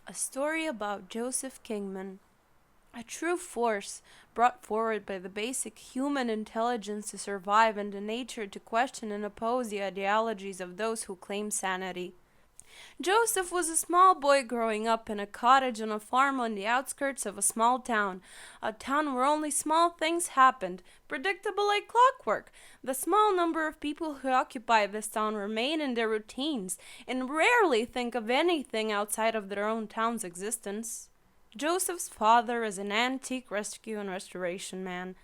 A story about Joseph Kingman, a true force brought forward by the basic human intelligence to survive and the nature to question and oppose the ideologies of those who claim sanity. Joseph was a small boy growing up in a cottage on a farm on the outskirts of a town where only small things happened, predictable like clockwork. The small number of people who occupy this town remain in their routines and rarely think of anything outside of their own town's existence. Joseph's father is an antique rescue and restoration man.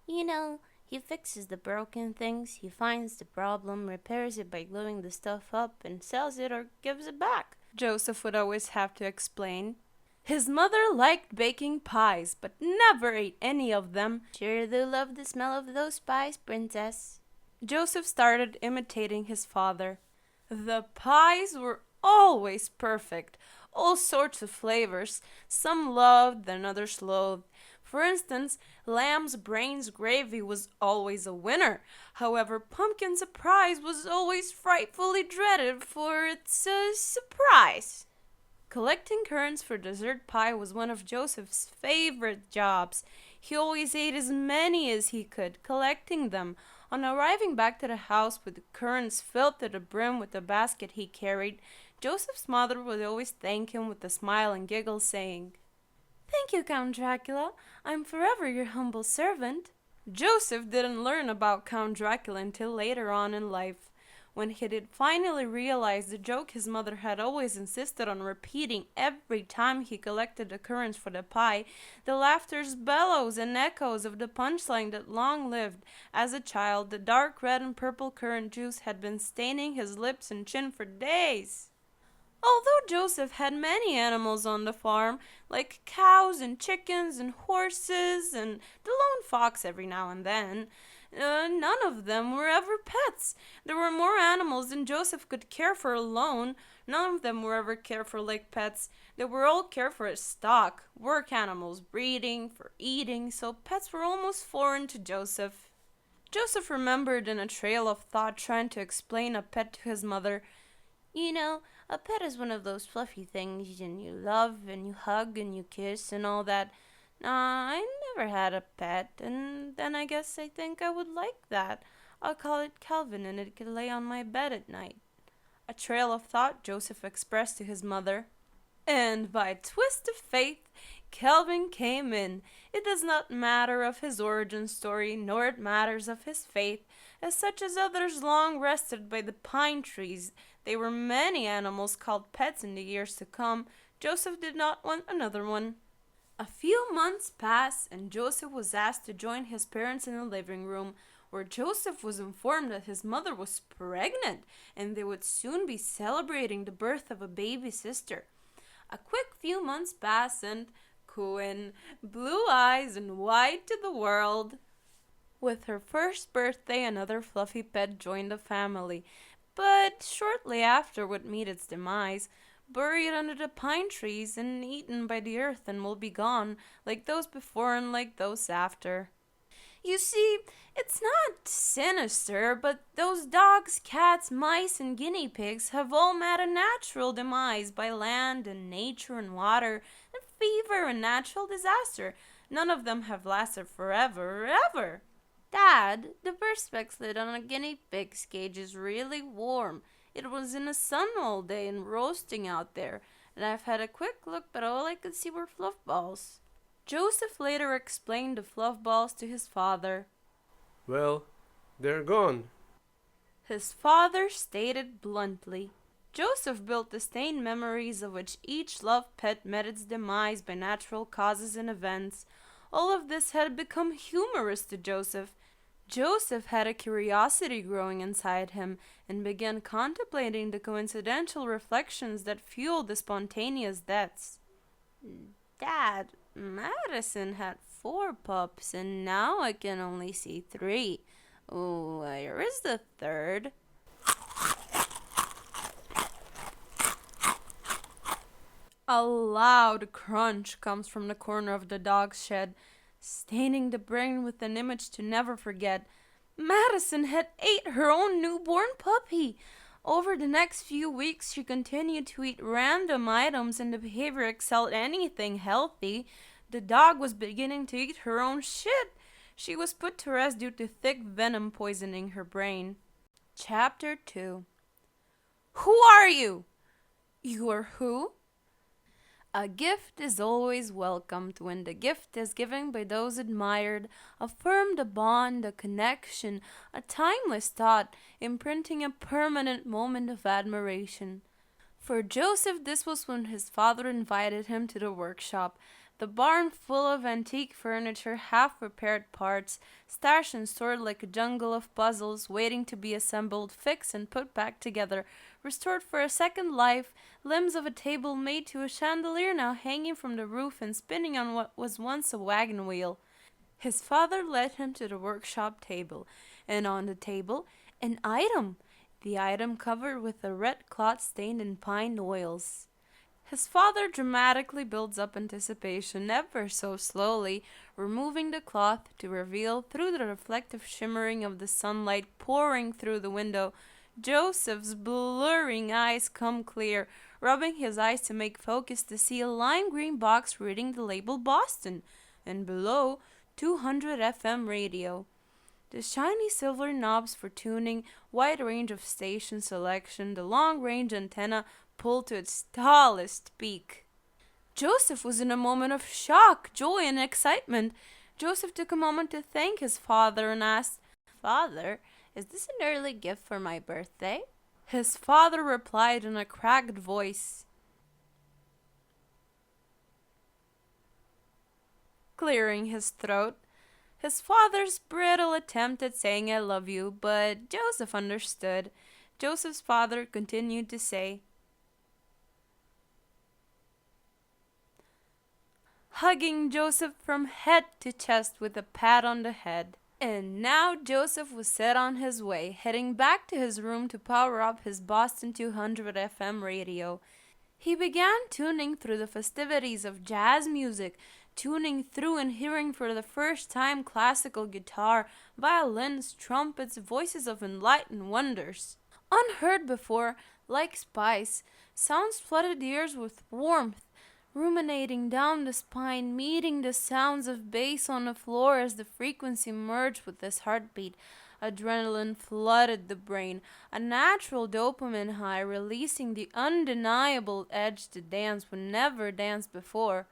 He fixes the broken things, he finds the problem, repairs it by gluing the stuff up, and sells it or gives it back, Joseph would always have to explain. His mother liked baking pies, but never ate any of them. Sure do love the smell of those pies, princess. Joseph started imitating his father. The pies were always perfect, all sorts of flavors. Some loved and others loathed. For instance, lamb's brains gravy was always a winner. However, pumpkin surprise was always frightfully dreaded for its surprise. Collecting currants for dessert pie was one of Joseph's favorite jobs. He always ate as many as he could, collecting them. On arriving back to the house with the currants filled to the brim with the basket he carried, Joseph's mother would always thank him with a smile and giggle, saying, "Thank you, Count Dracula. I'm forever your humble servant." Joseph didn't learn about Count Dracula until later on in life, when he did finally realize the joke his mother had always insisted on repeating every time he collected the currants for the pie, the laughter's bellows and echoes of the punchline that long lived. As a child, the dark red and purple currant juice had been staining his lips and chin for days. Although Joseph had many animals on the farm, like cows and chickens and horses and the lone fox every now and then, none of them were ever pets. There were more animals than Joseph could care for alone. None of them were ever cared for like pets. They were all cared for as stock, work animals, breeding, for eating, so pets were almost foreign to Joseph. Joseph remembered in a trail of thought trying to explain a pet to his mother. A pet is one of those fluffy things, and you love, and you hug, and you kiss, and all that. I never had a pet, and then I guess I think I would like that. I'll call it Calvin, and it could lay on my bed at night. A trail of thought Joseph expressed to his mother. And by a twist of fate, Calvin came in. It does not matter of his origin story, nor it matters of his faith, as such as others long rested by the pine trees. There were many animals called pets in the years to come. Joseph did not want another one. A few months passed, and Joseph was asked to join his parents in the living room, where Joseph was informed that his mother was pregnant, and they would soon be celebrating the birth of a baby sister. A quick few months passed, and Quinn, blue eyes and white to the world. With her first birthday, another fluffy pet joined the family, but shortly after would meet its demise, buried under the pine trees and eaten by the earth, and will be gone, like those before and like those after. You see, it's not sinister, but those dogs, cats, mice, and guinea pigs have all met a natural demise by land and nature and water, and fever and natural disaster. None of them have lasted forever, ever. Dad, the perspex lid on a guinea pig's cage is really warm. It was in the sun all day and roasting out there, and I've had a quick look, but all I could see were fluff balls. Joseph later explained the fluff balls to his father. Well, they're gone. His father stated bluntly. Joseph built the stained memories of which each loved pet met its demise by natural causes and events. All of this had become humorous to Joseph. Joseph had a curiosity growing inside him and began contemplating the coincidental reflections that fueled the spontaneous deaths. Dad, Madison had 4 pups, and now I can only see 3. Where is the third? A loud crunch comes from the corner of the dog's shed, staining the brain with an image to never forget. Madison had ate her own newborn puppy. Over the next few weeks, she continued to eat random items and the behavior excelled anything healthy. The dog was beginning to eat her own shit. She was put to rest due to thick venom poisoning her brain. Chapter 2. Who are you? You are who? A gift is always welcomed when the gift is given by those admired, affirmed a bond, a connection, a timeless thought, imprinting a permanent moment of admiration. For Joseph, this was when his father invited him to the workshop, the barn full of antique furniture, half-repaired parts, stashed and stored like a jungle of puzzles waiting to be assembled, fixed, and put back together, restored for a second life, limbs of a table made to a chandelier now hanging from the roof and spinning on what was once a wagon wheel. His father led him to the workshop table, and on the table, an item, the item covered with a red cloth stained in pine oils. His father dramatically builds up anticipation ever so slowly, removing the cloth to reveal, through the reflective shimmering of the sunlight pouring through the window, Joseph's blurring eyes come clear, rubbing his eyes to make focus to see a lime green box reading the label Boston, and below 200 FM radio. The shiny silver knobs for tuning, wide range of station selection, the long-range antenna pulled to its tallest peak. Joseph was in a moment of shock, joy, and excitement. Joseph took a moment to thank his father and asked, "Father, is this an early gift for my birthday?" His father replied in a cracked voice, clearing his throat. His father's brittle attempt at saying "I love you," but Joseph understood. Joseph's father continued to say, hugging Joseph from head to chest with a pat on the head. And now Joseph was set on his way, heading back to his room to power up his Boston 200 FM radio. He began tuning through the festivities of jazz music, tuning through and hearing for the first time classical guitar, violins, trumpets, voices of enlightened wonders. Unheard before, like spice, sounds flooded the ears with warmth, ruminating down the spine, meeting the sounds of bass on the floor as the frequency merged with his heartbeat. Adrenaline flooded the brain, a natural dopamine high, releasing the undeniable edge to dance when never danced before.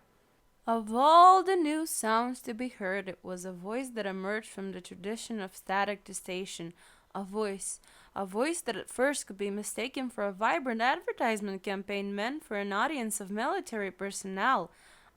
Of all the new sounds to be heard, it was a voice that emerged from the tradition of static gestation, a voice that at first could be mistaken for a vibrant advertisement campaign meant for an audience of military personnel,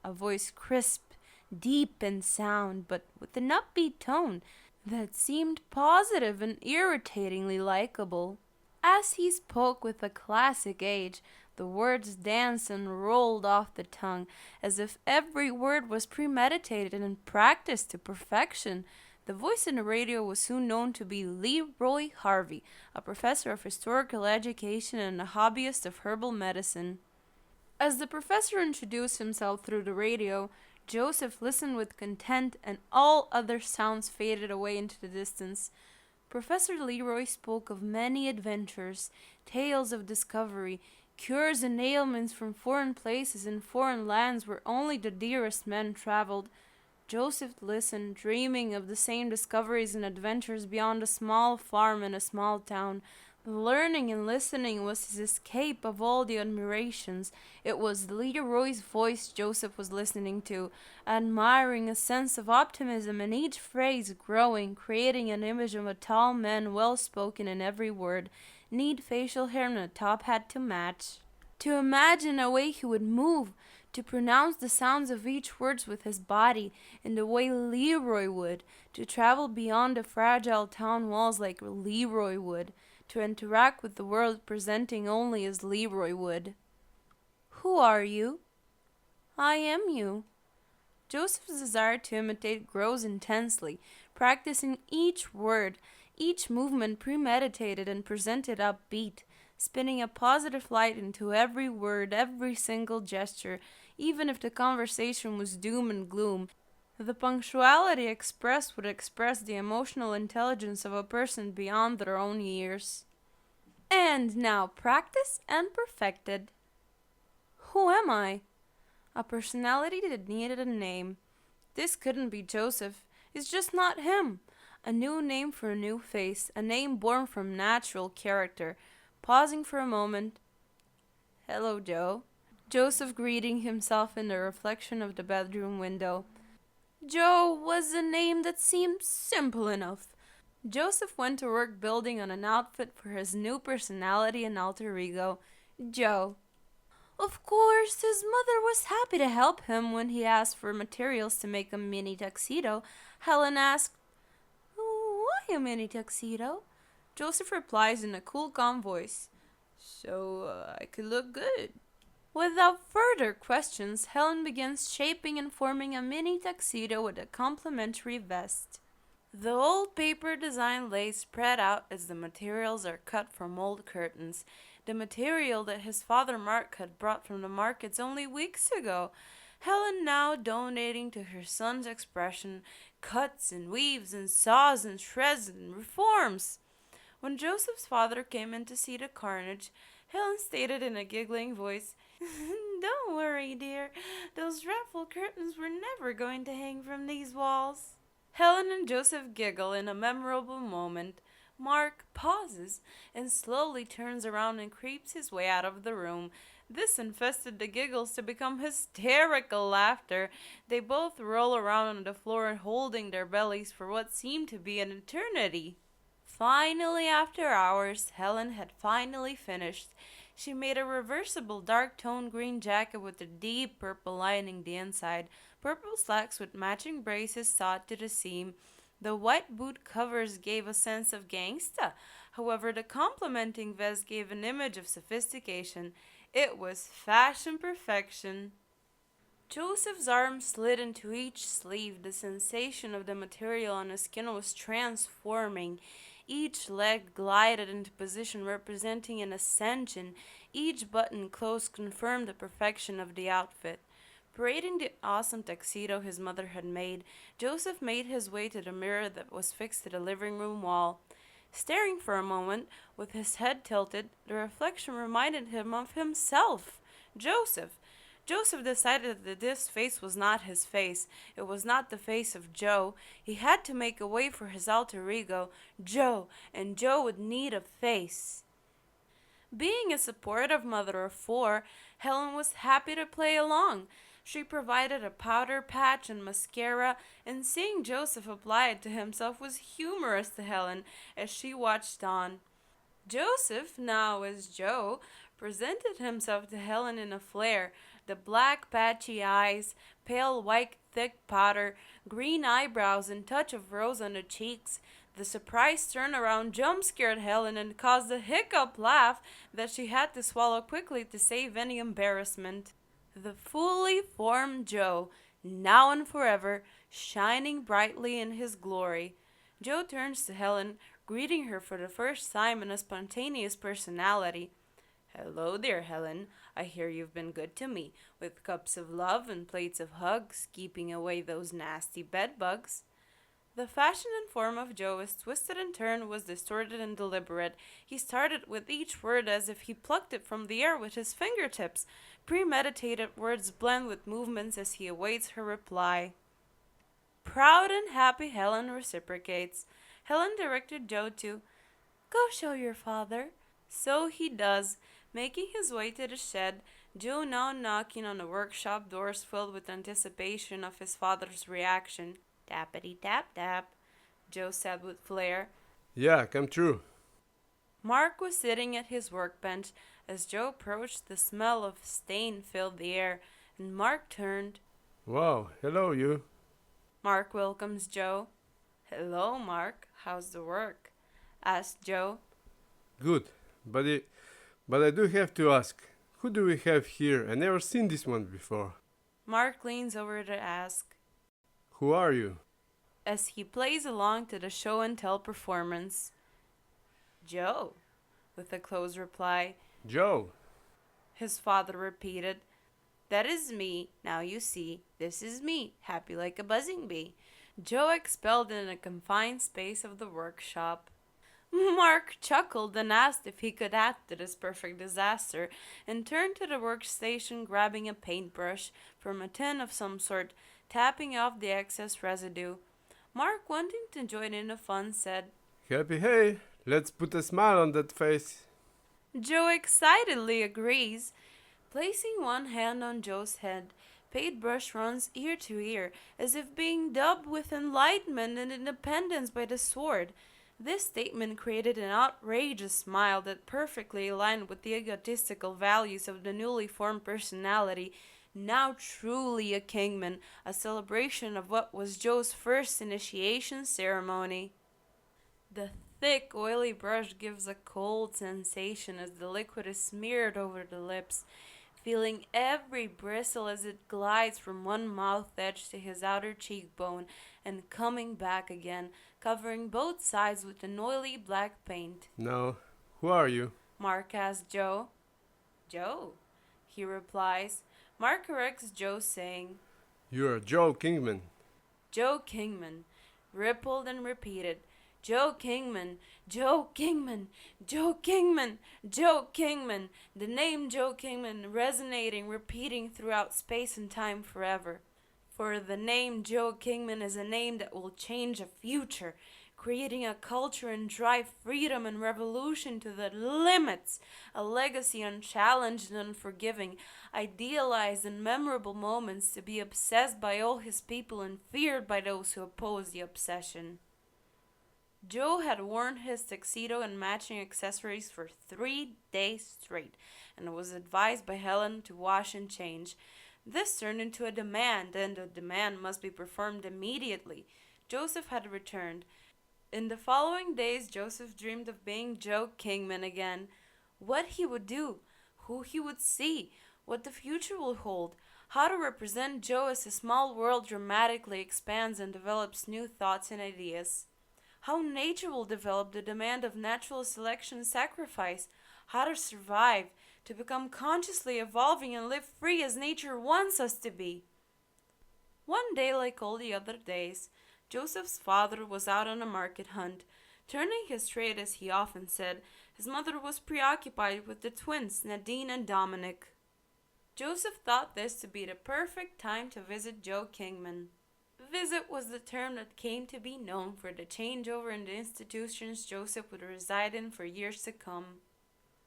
a voice crisp, deep in sound, but with an upbeat tone that seemed positive and irritatingly likable. As he spoke with a classic edge, the words danced and rolled off the tongue, as if every word was premeditated and practiced to perfection. The voice in the radio was soon known to be Leroy Harvey, a professor of historical education and a hobbyist of herbal medicine. As the professor introduced himself through the radio, Joseph listened with content, and all other sounds faded away into the distance. Professor Leroy spoke of many adventures, tales of discovery, cures and ailments from foreign places and foreign lands where only the dearest men traveled. Joseph listened, dreaming of the same discoveries and adventures beyond a small farm in a small town. Learning and listening was his escape of all the admirations. It was Leroy's voice Joseph was listening to, admiring a sense of optimism in each phrase, growing, creating an image of a tall man, well-spoken in every word, neat facial hair and a top hat to match. To imagine a way he would move, to pronounce the sounds of each word with his body in the way Leroy would, to travel beyond the fragile town walls like Leroy would, to interact with the world presenting only as Leroy would. Who are you? I am you. Joseph's desire to imitate grows intensely, practicing each word, each movement premeditated and presented upbeat, spinning a positive light into every word, every single gesture, even if the conversation was doom and gloom. The punctuality expressed would express the emotional intelligence of a person beyond their own years. And now practiced and perfected. Who am I? A personality that needed a name. This couldn't be Joseph. It's just not him. A new name for a new face, a name born from natural character. Pausing for a moment. Hello, Joe. Joseph greeting himself in the reflection of the bedroom window. Joe was a name that seemed simple enough. Joseph went to work building on an outfit for his new personality and alter ego, Joe. Of course, his mother was happy to help him when he asked for materials to make a mini tuxedo. Helen asked, "Why a mini tuxedo?" Joseph replies in a cool, calm voice, "So I could look good." Without further questions, Helen begins shaping and forming a mini tuxedo with a complementary vest. The old paper design lays spread out as the materials are cut from old curtains, the material that his father Mark had brought from the markets only weeks ago. Helen, now donating to her son's expression, cuts and weaves and saws and shreds and reforms. When Joseph's father came in to see the carnage, Helen stated in a giggling voice, "Don't worry, dear. Those dreadful curtains were never going to hang from these walls." Helen and Joseph giggle in a memorable moment. Mark pauses and slowly turns around and creeps his way out of the room. This infested the giggles to become hysterical laughter. They both roll around on the floor holding their bellies for what seemed to be an eternity. Finally, after hours, Helen had finally finished. She made a reversible dark tone green jacket with a deep purple lining the inside, purple slacks with matching braces sewed to the seam. The white boot covers gave a sense of gangsta. However, the complementing vest gave an image of sophistication. It was fashion perfection. Joseph's arm slid into each sleeve. The sensation of the material on his skin was transforming. Each leg glided into position, representing an ascension. Each button closed confirmed the perfection of the outfit. Parading the awesome tuxedo his mother had made, Joseph made his way to the mirror that was fixed to the living room wall. Staring for a moment, with his head tilted, the reflection reminded him of himself, Joseph. Joseph decided that this face was not his face. It was not the face of Joe. He had to make a way for his alter ego, Joe, and Joe would need a face. Being a supportive mother of four, Helen was happy to play along. She provided a powder patch and mascara, and seeing Joseph apply it to himself was humorous to Helen as she watched on. Joseph, now as Joe, presented himself to Helen in a flare. The black patchy eyes, pale white thick powder, green eyebrows and touch of rose on the cheeks. The surprised turnaround jump-scared Helen and caused a hiccup laugh that she had to swallow quickly to save any embarrassment. The fully formed Joe, now and forever, shining brightly in his glory. Joe turns to Helen, greeting her for the first time in a spontaneous personality. "Hello there, Helen. I hear you've been good to me, with cups of love and plates of hugs, keeping away those nasty bedbugs." The fashion and form of Joe, as twisted and turned, was distorted and deliberate. He started with each word as if he plucked it from the air with his fingertips. Premeditated words blend with movements as he awaits her reply. Proud and happy, Helen reciprocates. Helen directed Joe to, "Go show your father." So he does, making his way to the shed, Joe now knocking on the workshop doors filled with anticipation of his father's reaction. "Tappity tap tap," Joe said with flair. Yeah, come through. Mark was sitting at his workbench. As Joe approached, the smell of stain filled the air, and Mark turned. Wow, hello you. Mark welcomes Joe. "Hello, Mark. How's the work?" asked Joe. Good, but I do have to ask, who do we have here? I never seen this one before. Mark leans over to ask, Who are you? as he plays along to the show and tell performance. "Joe," with a close reply. Joe. His father repeated, "That is me. Now you see, this is me, happy like a buzzing bee." Joe expelled in a confined space of the workshop. Mark chuckled and asked if he could add to this perfect disaster, and turned to the workstation, grabbing a paintbrush from a tin of some sort, tapping off the excess residue. Mark, wanting to join in the fun, said, Happy hey, let's put a smile on that face. Joe excitedly agrees, placing one hand on Joe's head. Paintbrush runs ear to ear, as if being dubbed with enlightenment and independence by the sword. This statement created an outrageous smile that perfectly aligned with the egotistical values of the newly formed personality, now truly a kingman, a celebration of what was Joe's first initiation ceremony. The thick, oily brush gives a cold sensation as the liquid is smeared over the lips, feeling every bristle as it glides from one mouth edge to his outer cheekbone and coming back again, covering both sides with an oily black paint. Now, who are you? Mark asks Joe. Joe, he replies. Mark corrects Joe, saying, You're Joe Kingman. Joe Kingman, rippled and repeated. Joe Kingman, Joe Kingman, Joe Kingman, Joe Kingman, the name Joe Kingman resonating, repeating throughout space and time forever. For the name Joe Kingman is a name that will change a future, creating a culture and drive freedom and revolution to the limits, a legacy unchallenged and unforgiving, idealized and memorable moments to be obsessed by all his people and feared by those who oppose the obsession. Joe had worn his tuxedo and matching accessories for 3 days straight, and was advised by Helen to wash and change. This turned into a demand, and the demand must be performed immediately. Joseph had returned. In the following days, Joseph dreamed of being Joe Kingman again. What he would do, who he would see, what the future will hold, how to represent Joe as his small world dramatically expands and develops new thoughts and ideas. How nature will develop the demand of natural selection and sacrifice, how to survive, to become consciously evolving and live free as nature wants us to be. One day, like all the other days, Joseph's father was out on a market hunt. Turning his trade as he often said, his mother was preoccupied with the twins, Nadine and Dominic. Joseph thought this to be the perfect time to visit Joe Kingman. Visit was the term that came to be known for the changeover in the institutions Joseph would reside in for years to come.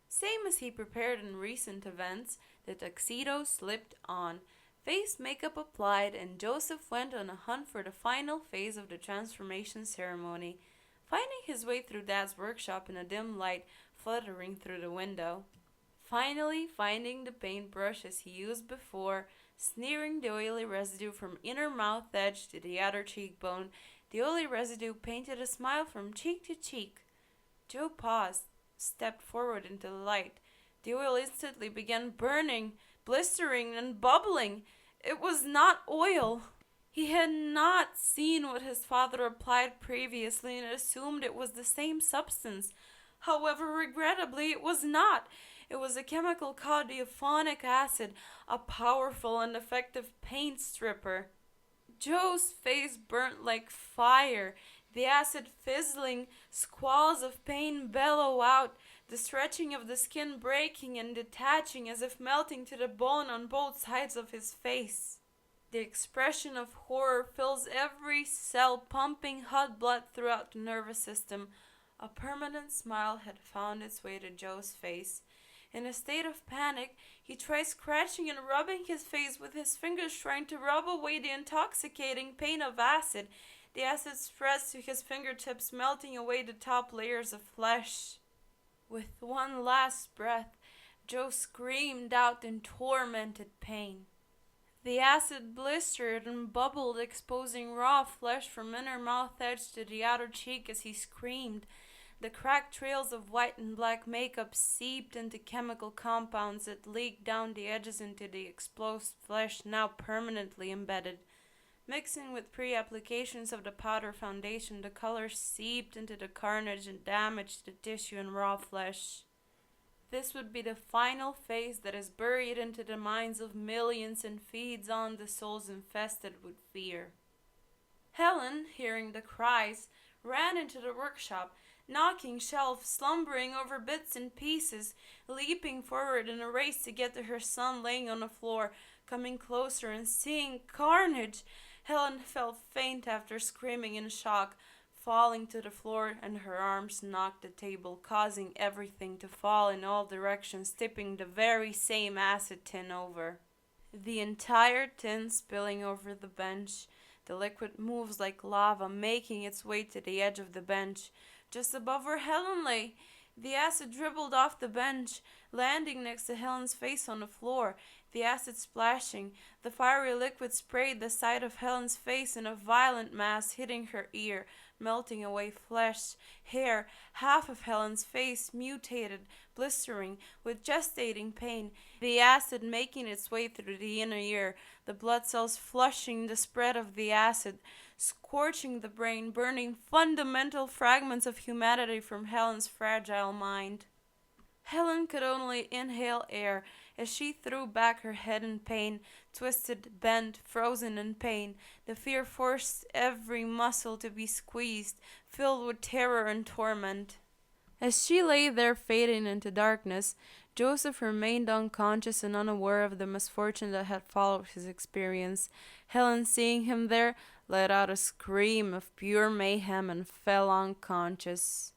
Same as he prepared in recent events, the tuxedo slipped on, face makeup applied, and Joseph went on a hunt for the final phase of the transformation ceremony, finding his way through Dad's workshop in a dim light fluttering through the window. Finally finding the paintbrush as he used before, smearing the oily residue from inner mouth edge to the outer cheekbone, the oily residue painted a smile from cheek to cheek. Joe paused, stepped forward into the light. The oil instantly began burning, blistering, and bubbling. It was not oil. He had not seen what his father applied previously and assumed it was the same substance. However, regrettably, it was not. It was a chemical called euphonic acid, a powerful and effective paint stripper. Joe's face burnt like fire. The acid fizzling, squalls of pain bellow out, the stretching of the skin breaking and detaching as if melting to the bone on both sides of his face. The expression of horror fills every cell, pumping hot blood throughout the nervous system. A permanent smile had found its way to Joe's face. In a state of panic, he tried scratching and rubbing his face with his fingers, trying to rub away the intoxicating pain of acid. The acid spreads to his fingertips, melting away the top layers of flesh. With one last breath, Joe screamed out in tormented pain. The acid blistered and bubbled, exposing raw flesh from inner mouth edge to the outer cheek as he screamed. The cracked trails of white and black makeup seeped into chemical compounds that leaked down the edges into the exposed flesh, now permanently embedded. Mixing with pre-applications of the powder foundation, the color seeped into the carnage and damaged the tissue and raw flesh. This would be the final phase that is buried into the minds of millions and feeds on the souls infested with fear. Helen, hearing the cries, ran into the workshop, knocking shelves, slumbering over bits and pieces, leaping forward in a race to get to her son laying on the floor, coming closer and seeing carnage. Helen felt faint after screaming in shock, falling to the floor, and her arms knocked the table, causing everything to fall in all directions, tipping the very same acid tin over. The entire tin spilling over the bench. The liquid moves like lava, making its way to the edge of the bench, just above where Helen lay. The acid dribbled off the bench, landing next to Helen's face on the floor, the acid splashing. The fiery liquid sprayed the side of Helen's face in a violent mass, hitting her ear, melting away flesh, hair, half of Helen's face mutated, blistering, with gestating pain, the acid making its way through the inner ear, the blood cells flushing the spread of the acid, scorching the brain, burning fundamental fragments of humanity from Helen's fragile mind. Helen could only inhale air as she threw back her head in pain, twisted, bent, frozen in pain. The fear forced every muscle to be squeezed, filled with terror and torment. As she lay there fading into darkness, Joseph remained unconscious and unaware of the misfortune that had followed his experience. Helen, seeing him there, let out a scream of pure mayhem and fell unconscious.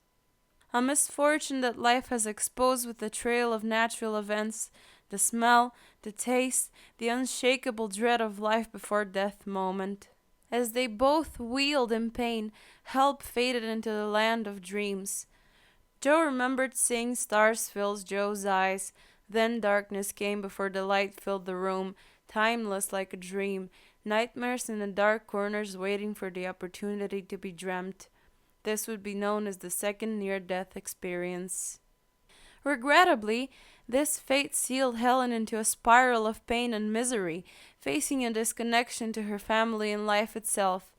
A misfortune that life has exposed with the trail of natural events, the smell, the taste, the unshakable dread of life before death moment. As they both wheeled in pain, help faded into the land of dreams. Joe remembered seeing stars fill Joe's eyes. Then darkness came before the light filled the room, timeless like a dream, nightmares in the dark corners waiting for the opportunity to be dreamt. This would be known as the second near-death experience. Regrettably, this fate sealed Helen into a spiral of pain and misery, facing a disconnection to her family and life itself.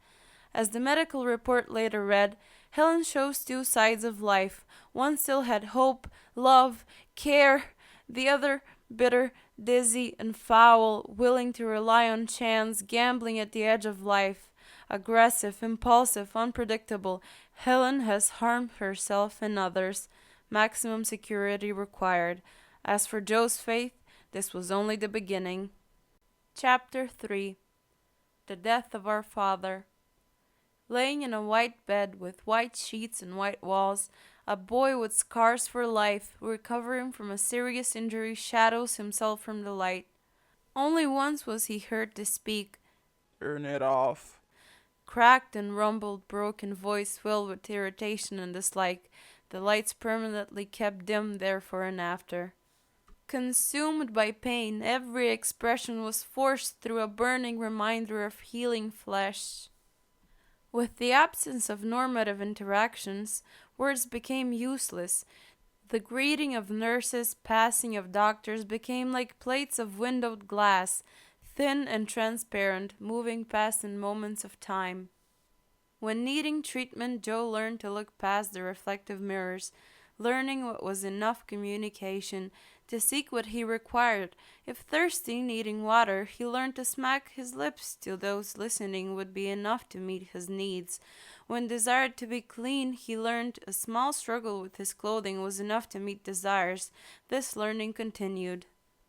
As the medical report later read, Helen shows two sides of life. One still had hope, love, care. The other, bitter, dizzy, and foul, willing to rely on chance, gambling at the edge of life. Aggressive, impulsive, unpredictable, Helen has harmed herself and others. Maximum security required. As for Joe's faith, this was only the beginning. Chapter 3. The Death of Our Father. Laying in a white bed with white sheets and white walls, a boy with scars for life, recovering from a serious injury, shadows himself from the light. Only once was he heard to speak. Turn it off. Cracked and rumbled, broken voice filled with irritation and dislike, the lights permanently kept dim therefore and after. Consumed by pain, every expression was forced through a burning reminder of healing flesh. With the absence of normative interactions, words became useless. The greeting of nurses, passing of doctors became like plates of windowed glass, thin and transparent, moving past in moments of time. When needing treatment, Joe learned to look past the reflective mirrors, learning what was enough communication, to seek what he required. If thirsty, needing water, he learned to smack his lips till those listening would be enough to meet his needs. When desired to be clean, he learned a small struggle with his clothing was enough to meet desires. This learning continued.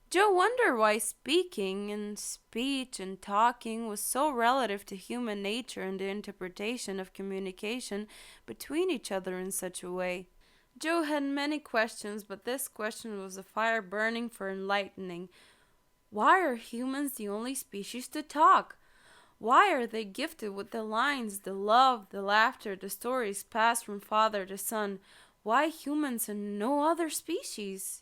Joe wondered why speaking and speech and talking was so relative to human nature and the interpretation of communication between each other in such a way. Joe had many questions, but this question was a fire burning for enlightening. Why are humans the only species to talk? Why are they gifted with the lines, the love, the laughter, the stories passed from father to son? Why humans and no other species?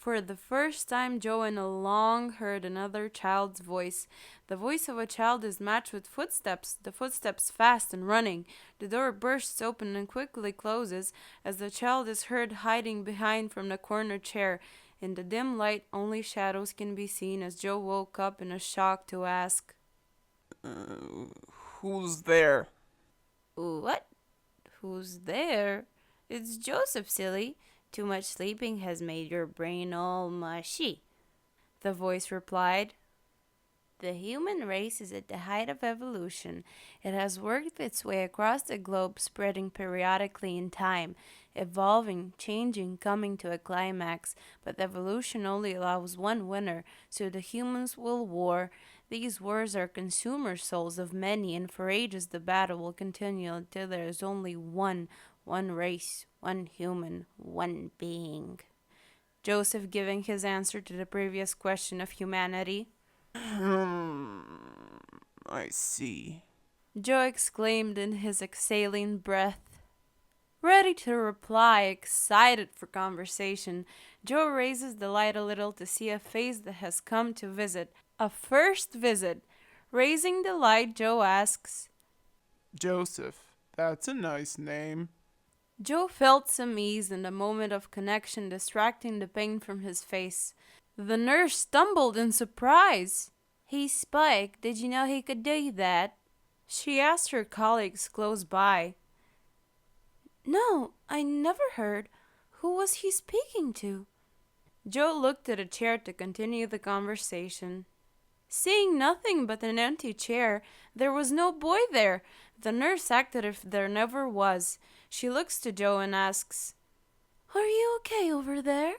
For the first time, Joe in a long heard another child's voice. The voice of a child is matched with footsteps, the footsteps fast and running. The door bursts open and quickly closes as the child is heard hiding behind from the corner chair. In the dim light, only shadows can be seen as Joe woke up in a shock to ask, Who's there? What? Who's there? It's Joseph, silly. Too much sleeping has made your brain all mushy, the voice replied. The human race is at the height of evolution. It has worked its way across the globe, spreading periodically in time, evolving, changing, coming to a climax. But evolution only allows one winner, so the humans will war. These wars are consumer souls of many, and for ages the battle will continue until there is only one race, one human, one being. Joseph giving his answer to the previous question of humanity. I see. Joe exclaimed in his exhaling breath. Ready to reply, excited for conversation, Joe raises the light a little to see a face that has come to visit. A first visit. Raising the light, Joe asks. Joseph, that's a nice name. Joe felt some ease and a moment of connection distracting the pain from his face. The nurse stumbled in surprise. Hey, Spike, did you know he could do that? She asked her colleagues close by. No, I never heard. Who was he speaking to? Joe looked at a chair to continue the conversation. Seeing nothing but an empty chair, there was no boy there. The nurse acted as if there never was. She looks to Joe and asks, Are you okay over there?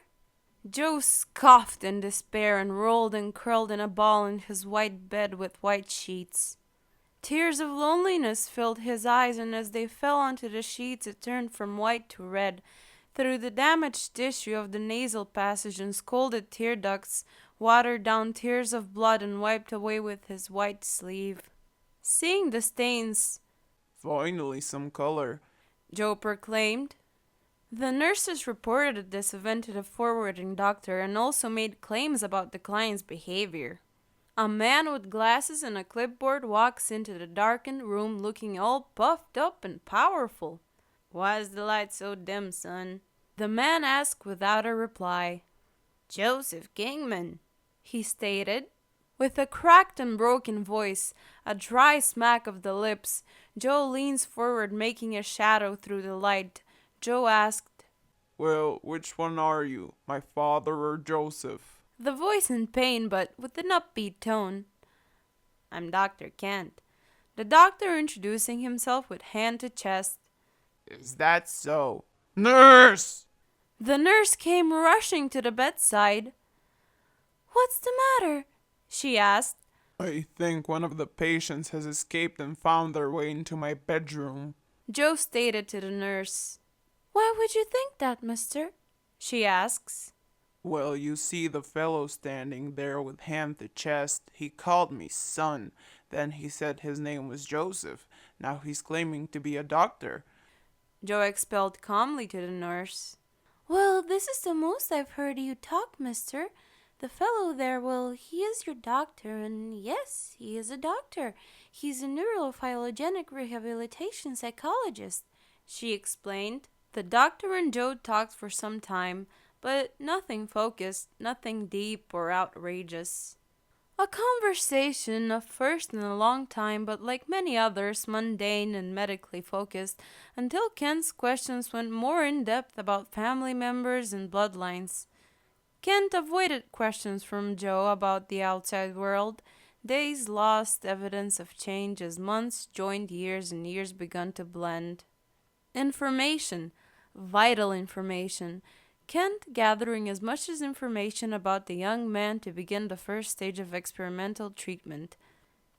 Joe scoffed in despair and rolled and curled in a ball in his white bed with white sheets. Tears of loneliness filled his eyes, and as they fell onto the sheets it turned from white to red. Through the damaged tissue of the nasal passage and scalded tear ducts watered down tears of blood and wiped away with his white sleeve. Seeing the stains, Finally, some color. Joe proclaimed. The nurses reported this event to the forwarding doctor and also made claims about the client's behavior. A man with glasses and a clipboard walks into the darkened room looking all puffed up and powerful. Why is the light so dim, son? The man asked without a reply. Joseph Kingman, he stated. With a cracked and broken voice, a dry smack of the lips, Joe leans forward making a shadow through the light. Joe asked, Well, which one are you, my father or Joseph? the voice in pain but with an upbeat tone. I'm Dr. Kent. The doctor introducing himself with hand to chest. Is that so? Nurse! The nurse came rushing to the bedside. What's the matter? She asked. I think one of the patients has escaped and found their way into my bedroom. Joe stated to the nurse. Why would you think that, mister? She asks. Well, you see the fellow standing there with hand to chest. He called me son. Then he said his name was Joseph. Now he's claiming to be a doctor. Joe expelled calmly to the nurse. Well, this is the most I've heard you talk, mister. The fellow there, well, he is your doctor, and yes, he is a doctor. He's a neurophyllogenic rehabilitation psychologist, she explained. The doctor and Joe talked for some time, but nothing focused, nothing deep or outrageous. A conversation, a first in a long time, but like many others, mundane and medically focused, until Kent's questions went more in depth about family members and bloodlines. Kent avoided questions from Joe about the outside world. Days lost evidence of change as months joined years and years begun to blend. Information, vital information. Kent gathering as much as information about the young man to begin the first stage of experimental treatment.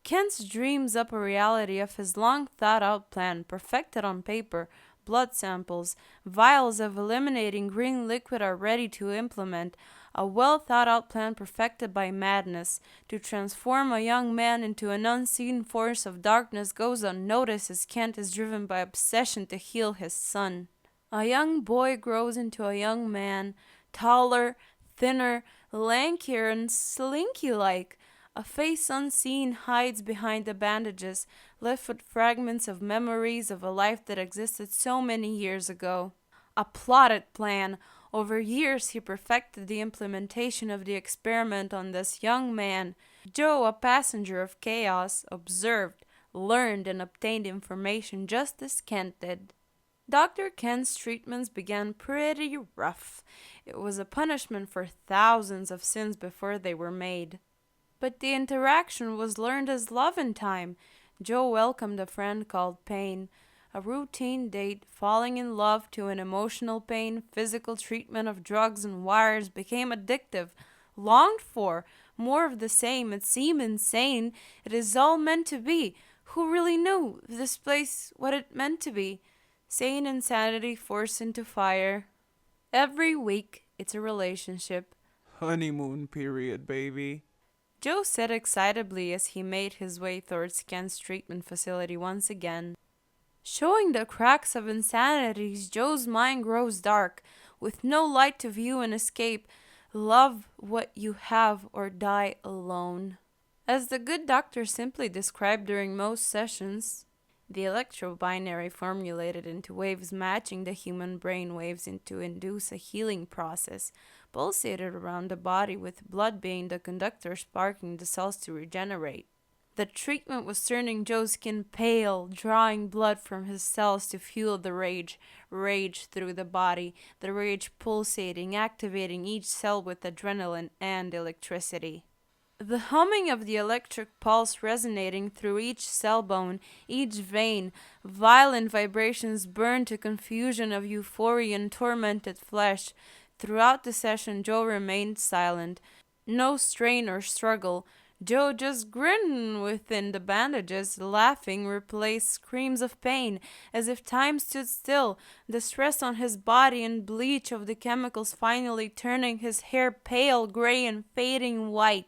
Kent's dreams up a reality of his long thought out plan, perfected on paper. Blood samples, vials of eliminating green liquid are ready to implement. A well thought out plan perfected by madness to transform a young man into an unseen force of darkness goes unnoticed as Kent is driven by obsession to heal his son. A young boy grows into a young man, taller, thinner, lankier, and slinky-like. A face unseen hides behind the bandages, left with fragments of memories of a life that existed so many years ago. A plotted plan. Over years he perfected the implementation of the experiment on this young man. Joe, a passenger of chaos, observed, learned, and obtained information just as Kent did. Dr. Kent's treatments began pretty rough. It was a punishment for thousands of sins before they were made. But the interaction was learned as love in time. Joe welcomed a friend called Pain. A routine date, falling in love to an emotional pain, physical treatment of drugs and wires became addictive. Longed for, more of the same, it seemed insane. It is all meant to be. Who really knew this place what it meant to be? Sane insanity forced into fire. Every week, it's a relationship. Honeymoon period, baby. Joe said excitably as he made his way towards Kent's treatment facility once again. Showing the cracks of insanities, Joe's mind grows dark, with no light to view and escape. Love what you have or die alone. As the good doctor simply described during most sessions, the electrobinary formulated into waves matching the human brain waves to induce a healing process, pulsated around the body with blood being the conductor sparking the cells to regenerate. The treatment was turning Joe's skin pale, drawing blood from his cells to fuel the rage through the body, the rage pulsating, activating each cell with adrenaline and electricity. The humming of the electric pulse resonating through each cell bone, each vein, violent vibrations burned to confusion of euphoria and tormented flesh. Throughout the session, Joe remained silent. No strain or struggle. Joe just grinned within the bandages, laughing replaced screams of pain, as if time stood still, the stress on his body and bleach of the chemicals finally turning his hair pale gray and fading white.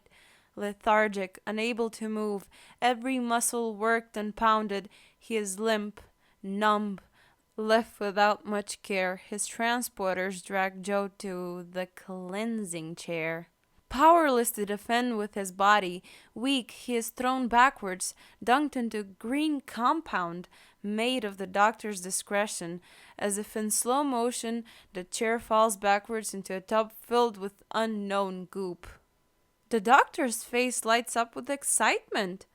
Lethargic, unable to move, every muscle worked and pounded, he is limp, numb, left without much care. His transporters dragged Joe to the cleansing chair. Powerless to defend with his body, weak, he is thrown backwards, dunked into green compound, made of the doctor's discretion. As if in slow motion, the chair falls backwards into a tub filled with unknown goop. The doctor's face lights up with excitement.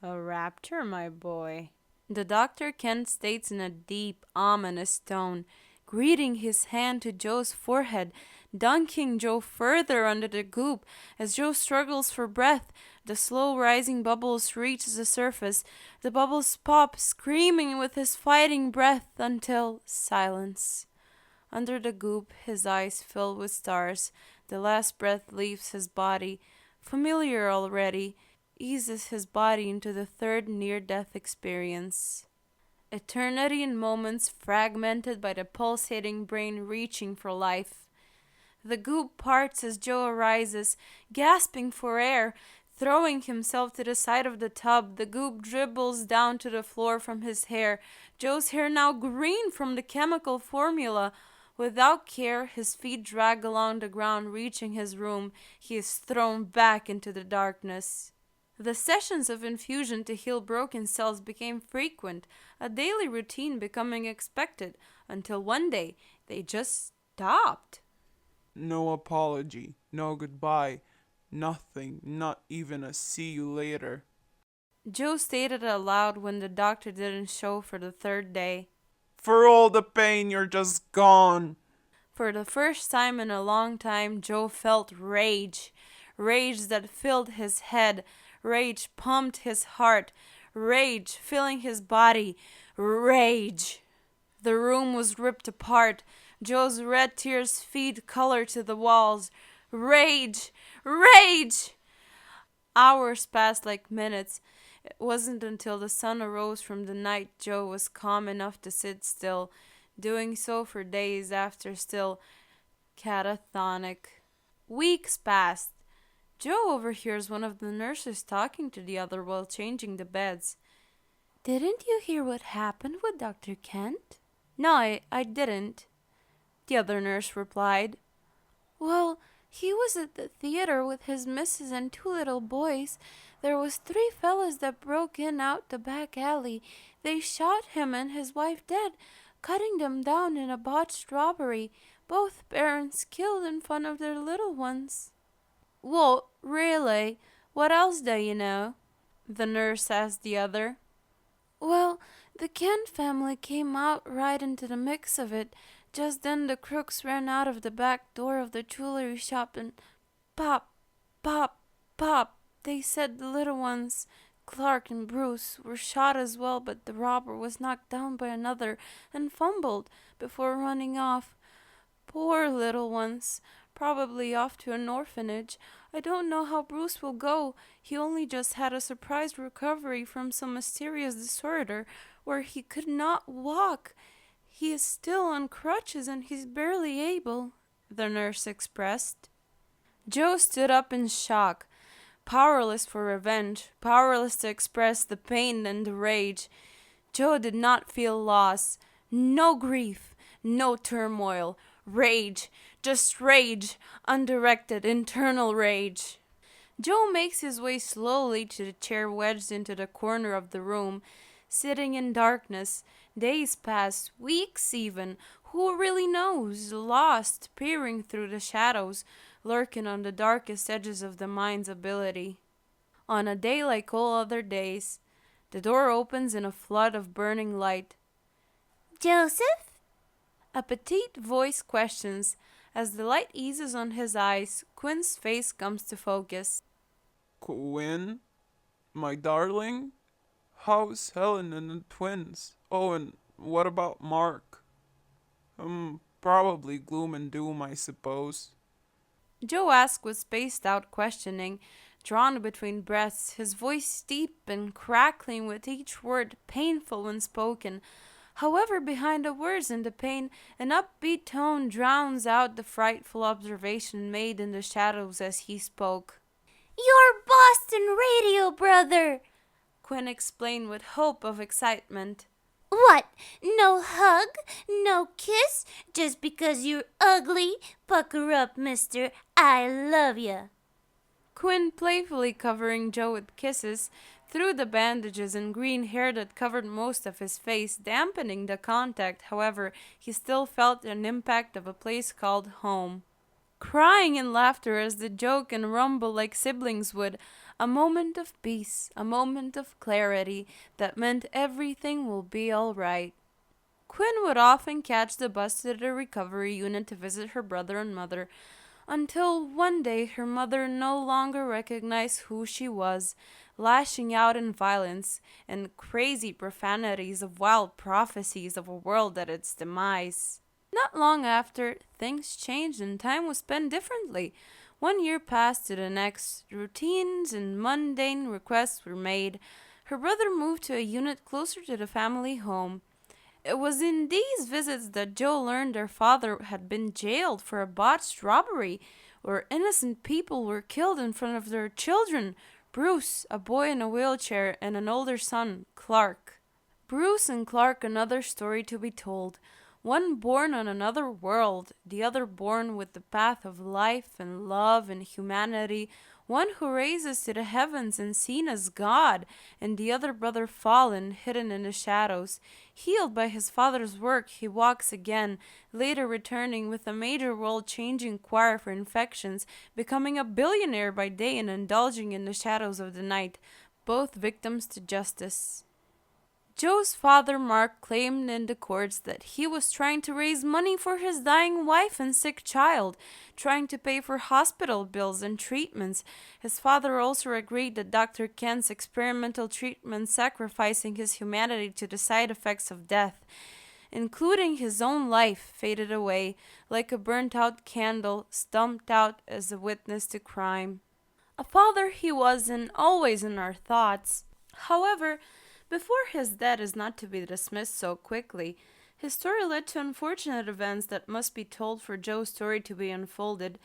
A rapture, my boy. The doctor Kent states in a deep, ominous tone, greeting his hand to Joe's forehead, dunking Joe further under the goop. As Joe struggles for breath, the slow rising bubbles reach the surface. The bubbles pop, screaming with his fighting breath until silence. Under the goop, his eyes fill with stars. The last breath leaves his body, familiar already, eases his body into the third near-death experience. Eternity in moments fragmented by the pulsating brain reaching for life. The goop parts as Joe arises, gasping for air, throwing himself to the side of the tub. The goop dribbles down to the floor from his hair. Joe's hair now green from the chemical formula. Without care, his feet drag along the ground, reaching his room. He is thrown back into the darkness. The sessions of infusion to heal broken cells became frequent, a daily routine becoming expected, until one day they just stopped. No apology, no goodbye, nothing, not even a see you later. Joe stated aloud when the doctor didn't show for the third day. For all the pain, you're just gone. For the first time in a long time, Joe felt rage. Rage that filled his head. Rage pumped his heart. Rage filling his body. Rage. The room was ripped apart. Joe's red tears feed color to the walls. Rage! Rage! Hours passed like minutes. It wasn't until the sun arose from the night Joe was calm enough to sit still, doing so for days after, still catatonic. Weeks passed. Joe overhears one of the nurses talking to the other while changing the beds. "Didn't you hear what happened with Dr. Kent?" "No, I didn't," the other nurse replied. "Well, he was at the theater with his missus and two little boys. There was 3 fellas that broke in out the back alley. They shot him and his wife dead, cutting them down in a botched robbery. Both parents killed in front of their little ones." "Well, really? What else do you know?" the nurse asked the other. "Well, the Kent family came out right into the mix of it. Just then the crooks ran out of the back door of the jewelry shop and pop, pop, pop, They said the little ones, Clark and Bruce, were shot as well, but the robber was knocked down by another and fumbled before running off. Poor little ones, probably off to an orphanage. I don't know how Bruce will go. He only just had a surprise recovery from some mysterious disorder where he could not walk. He is still on crutches and he's barely able, the nurse expressed. Joe stood up in shock, powerless for revenge, powerless to express the pain and the rage. Joe did not feel loss, no grief, no turmoil. Rage, just rage, undirected, internal rage. Joe makes his way slowly to the chair wedged into the corner of the room, sitting in darkness. Days pass, weeks even. Who really knows? Lost, peering through the shadows, lurking on the darkest edges of the mind's ability. On a day like all other days, the door opens in a flood of burning light. Joseph? A petite voice questions. As the light eases on his eyes, Quinn's face comes to focus. Quinn? My darling? How's Helen and the twins? Oh, and what about Mark? Probably gloom and doom, I suppose. Joe asked with spaced out questioning, drawn between breaths, his voice deep and crackling with each word, painful when spoken. However, behind the words and the pain, an upbeat tone drowns out the frightful observation made in the shadows as he spoke. Your Boston radio brother! Quinn explained with hope of excitement. What? No hug? No kiss? Just because you're ugly? Pucker up, mister. I love ya. Quinn, playfully covering Joe with kisses, threw the bandages and green hair that covered most of his face, dampening the contact. However, he still felt an impact of a place called home. Crying in laughter as they joke and rumble like siblings would, a moment of peace, a moment of clarity that meant everything will be all right. Quinn would often catch the bus to the recovery unit to visit her brother and mother, until one day her mother no longer recognized who she was, lashing out in violence and crazy profanities of wild prophecies of a world at its demise. Not long after, things changed and time was spent differently. 1 year passed to the next. Routines and mundane requests were made. Her brother moved to a unit closer to the family home. It was in these visits that Joe learned their father had been jailed for a botched robbery, where innocent people were killed in front of their children. Bruce, a boy in a wheelchair, and an older son, Clark. Bruce and Clark, another story to be told. One born on another world, the other born with the path of life and love and humanity, one who raises to the heavens and seen as God, and the other brother fallen, hidden in the shadows. Healed by his father's work, he walks again, later returning with a major world-changing cure for infections, becoming a billionaire by day and indulging in the shadows of the night, both victims to justice. Joe's father, Mark, claimed in the courts that he was trying to raise money for his dying wife and sick child, trying to pay for hospital bills and treatments. His father also agreed that Dr. Kent's experimental treatment sacrificing his humanity to the side effects of death, including his own life, faded away like a burnt-out candle, stumped out as a witness to crime. A father he was and always in our thoughts. However, before his death is not to be dismissed so quickly. His story led to unfortunate events that must be told for Joe's story to be unfolded.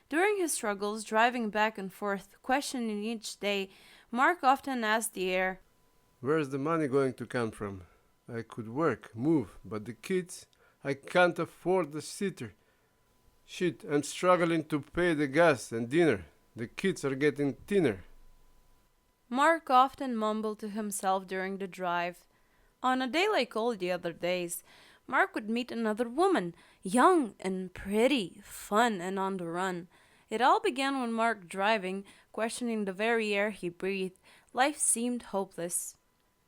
During his struggles, driving back and forth, questioning each day, Mark often asked the air, Where's the money going to come from? I could work, move, but the kids, I can't afford the sitter. Shit, I'm struggling to pay the gas and dinner. The kids are getting thinner. Mark often mumbled to himself during the drive. On a day like all the other days, Mark would meet another woman, young and pretty, fun and on the run. It all began when Mark, driving, questioning the very air he breathed, life seemed hopeless.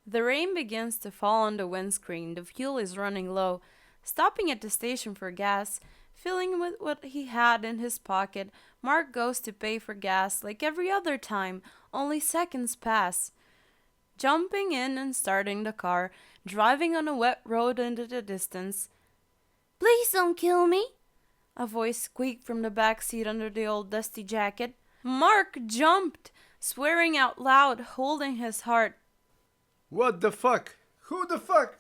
The rain begins to fall on the windscreen, the fuel is running low. Stopping at the station for gas, Filling with what he had in his pocket, Mark goes to pay for gas like every other time, only seconds pass. Jumping in and starting the car, driving on a wet road into the distance. Please don't kill me. A voice squeaked from the back seat under the old dusty jacket. Mark jumped, swearing out loud, holding his heart. What the fuck? Who the fuck?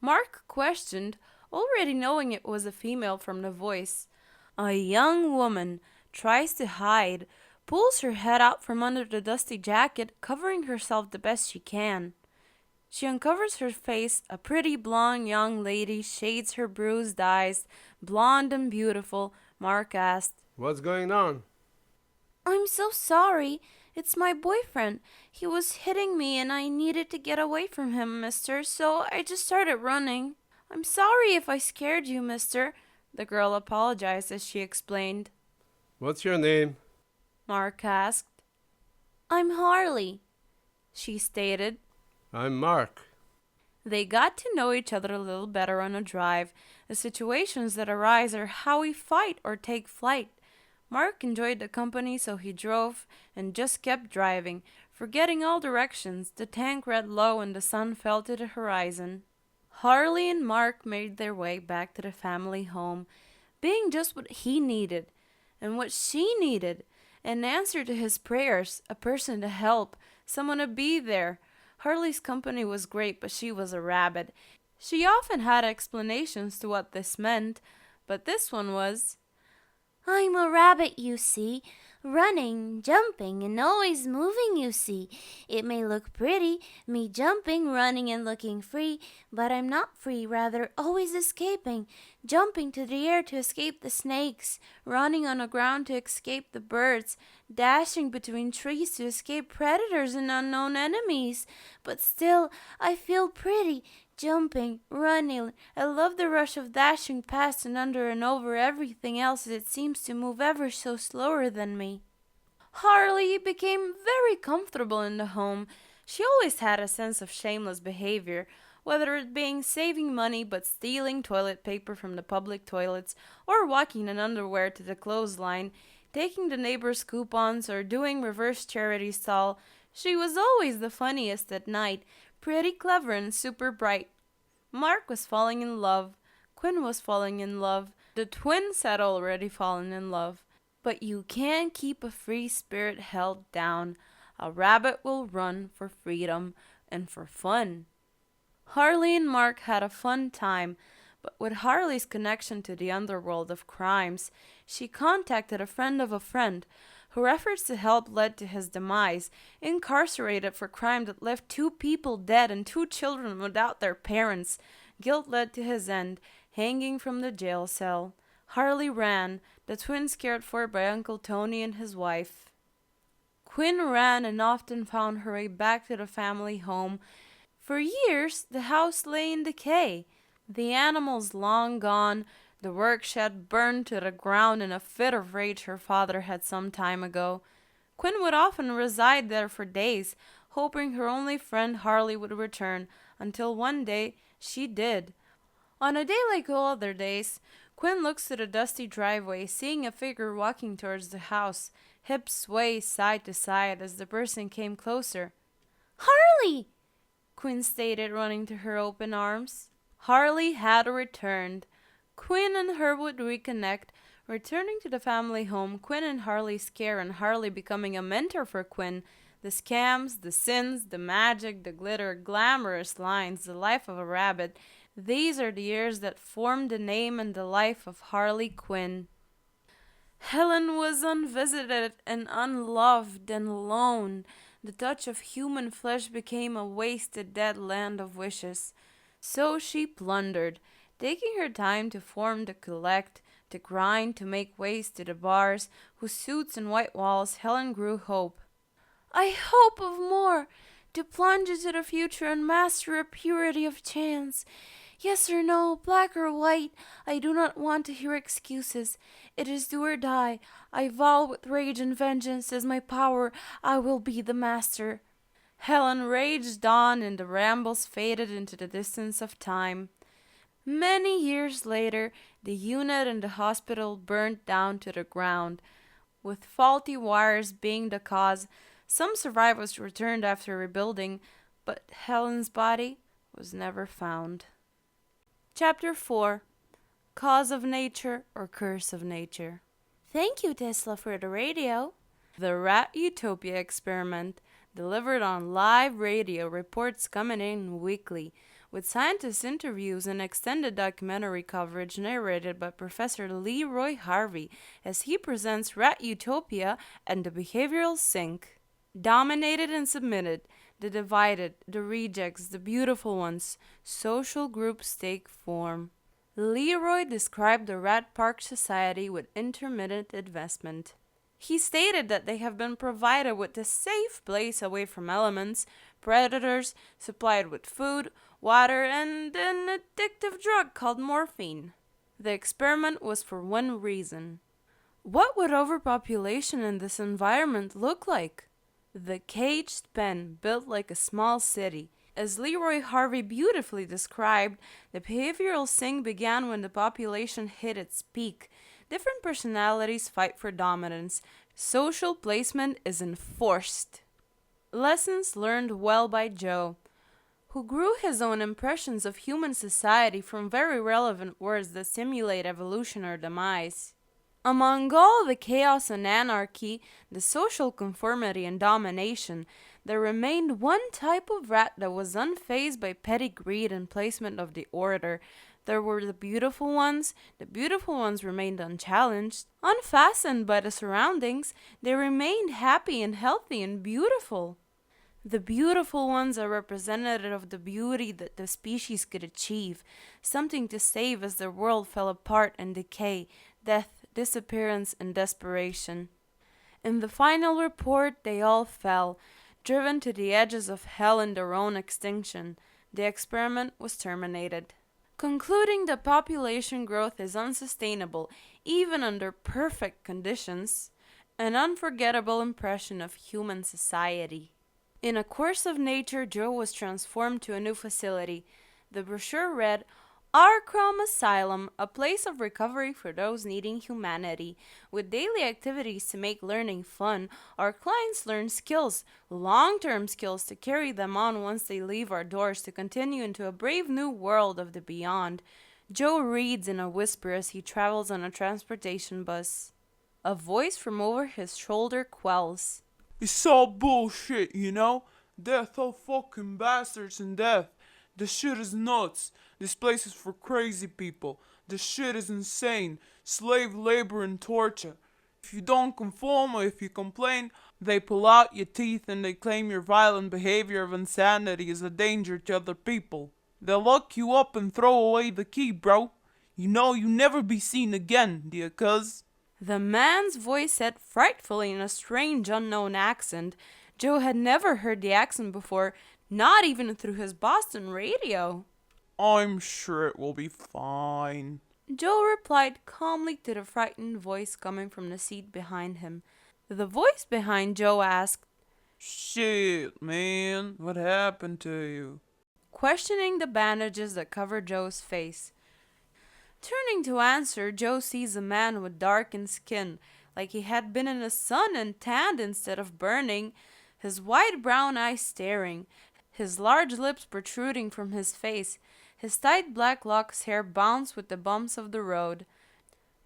Mark questioned, already knowing it was a female from the voice. A young woman tries to hide, pulls her head out from under the dusty jacket, covering herself the best she can. She uncovers her face, a pretty blonde young lady shades her bruised eyes, blonde and beautiful. Mark asked, What's going on? I'm so sorry. It's my boyfriend. He was hitting me and I needed to get away from him, mister, so I just started running. I'm sorry if I scared you, mister. The girl apologized as she explained. What's your name? Mark asked. I'm Harley, she stated. I'm Mark. They got to know each other a little better on a drive. The situations that arise are how we fight or take flight. Mark enjoyed the company, so he drove and just kept driving, forgetting all directions. The tank read low and the sun fell to the horizon. Harley and Mark made their way back to the family home, being just what he needed and what she needed, an answer to his prayers, a person to help, someone to be there. Harley's company was great, but she was a rabbit. She often had explanations to what this meant, but this one was, I'm a rabbit, you see, running, jumping, and always moving, you see. It may look pretty, me jumping, running, and looking free, but I'm not free, rather always escaping, jumping to the air to escape the snakes, running on the ground to escape the birds, dashing between trees to escape predators and unknown enemies. But still, I feel pretty, jumping, running. I love the rush of dashing past and under and over everything else as it seems to move ever so slower than me. Harley became very comfortable in the home. She always had a sense of shameless behavior, whether it being saving money but stealing toilet paper from the public toilets, or walking in underwear to the clothesline, taking the neighbors' coupons, or doing reverse charity stall. She was always the funniest at night, pretty clever and super bright. Mark was falling in love. Quinn was falling in love. The twins had already fallen in love. But you can't keep a free spirit held down. A rabbit will run for freedom and for fun. Harley and Mark had a fun time, but with Harley's connection to the underworld of crimes, she contacted a friend of a friend, whose efforts to help led to his demise, incarcerated for crime that left 2 people dead and 2 children without their parents. Guilt led to his end, hanging from the jail cell. Harley ran, the twins cared for by Uncle Tony and his wife. Quinn ran and often found her way back to the family home. For years, the house lay in decay, the animals long gone, the work shed burned to the ground in a fit of rage her father had some time ago. Quinn would often reside there for days, hoping her only friend Harley would return, until one day she did. On a day like all other days, Quinn looks to the dusty driveway, seeing a figure walking towards the house. Hips sway side to side as the person came closer. Harley! Quinn stated, running to her open arms. Harley had returned. Quinn and her would reconnect. Returning to the family home, Quinn and Harley's care and Harley becoming a mentor for Quinn. The scams, the sins, the magic, the glitter, glamorous lines, the life of a rabbit. These are the years that formed the name and the life of Harley Quinn. Helen was unvisited and unloved and alone. The touch of human flesh became a wasted dead land of wishes. So she plundered, taking her time to form, to collect, to grind, to make ways to the bars, whose suits and white walls Helen grew hope. I hope of more, to plunge into the future and master a purity of chance. Yes or no, black or white, I do not want to hear excuses. It is do or die. I vow with rage and vengeance as my power, I will be the master. Helen raged on, and the rambles faded into the distance of time. Many years later, the unit in the hospital burned down to the ground, with faulty wires being the cause. Some survivors returned after rebuilding, but Helen's body was never found. Chapter 4: Cause of Nature or Curse of Nature. Thank you, Tesla, for the radio. The Rat Utopia experiment, delivered on live radio, reports coming in weekly, with scientist interviews and extended documentary coverage narrated by Professor Leroy Harvey as he presents Rat Utopia and the Behavioral Sink. Dominated and submitted, the divided, the rejects, the beautiful ones, social groups take form. Leroy described the Rat Park Society with intermittent investment. He stated that they have been provided with a safe place away from elements, predators, supplied with food, water, and an addictive drug called morphine. The experiment was for one reason. What would overpopulation in this environment look like? The caged pen built like a small city. As Leroy Harvey beautifully described, the behavioral sink began when the population hit its peak. Different personalities fight for dominance. Social placement is enforced. Lessons learned well by Joe, who grew his own impressions of human society from very relevant words that simulate evolution or demise. Among all the chaos and anarchy, the social conformity and domination, there remained one type of rat that was unfazed by petty greed and placement of the order. There were the beautiful ones. The beautiful ones remained unchallenged, unfastened by the surroundings. They remained happy and healthy and beautiful. The beautiful ones are representative of the beauty that the species could achieve, something to save as their world fell apart and decay, death, disappearance, and desperation. In the final report, they all fell, driven to the edges of hell in their own extinction. The experiment was terminated. Concluding that population growth is unsustainable, even under perfect conditions, an unforgettable impression of human society. In A Course of Nature, Joe was transformed to a new facility. The brochure read, Our Chrome Asylum, a place of recovery for those needing humanity. With daily activities to make learning fun, our clients learn skills, long-term skills to carry them on once they leave our doors to continue into a brave new world of the beyond. Joe reads in a whisper as he travels on a transportation bus. A voice from over his shoulder quells. It's all bullshit, you know? Death, all fucking bastards and death. This shit is nuts. This place is for crazy people. This shit is insane. Slave labor and torture. If you don't conform or if you complain, they pull out your teeth and they claim your violent behavior of insanity is a danger to other people. They'll lock you up and throw away the key, bro. You know you never be seen again, dear cuz. The man's voice said frightfully in a strange unknown accent. Joe had never heard the accent before, not even through his Boston radio. I'm sure it will be fine. Joe replied calmly to the frightened voice coming from the seat behind him. The voice behind Joe asked, Shit, man, what happened to you? questioning the bandages that covered Joe's face. Turning to answer, Joe sees a man with darkened skin, like he had been in the sun and tanned instead of burning, his wide brown eyes staring, his large lips protruding from his face, his tight black locks hair bounced with the bumps of the road.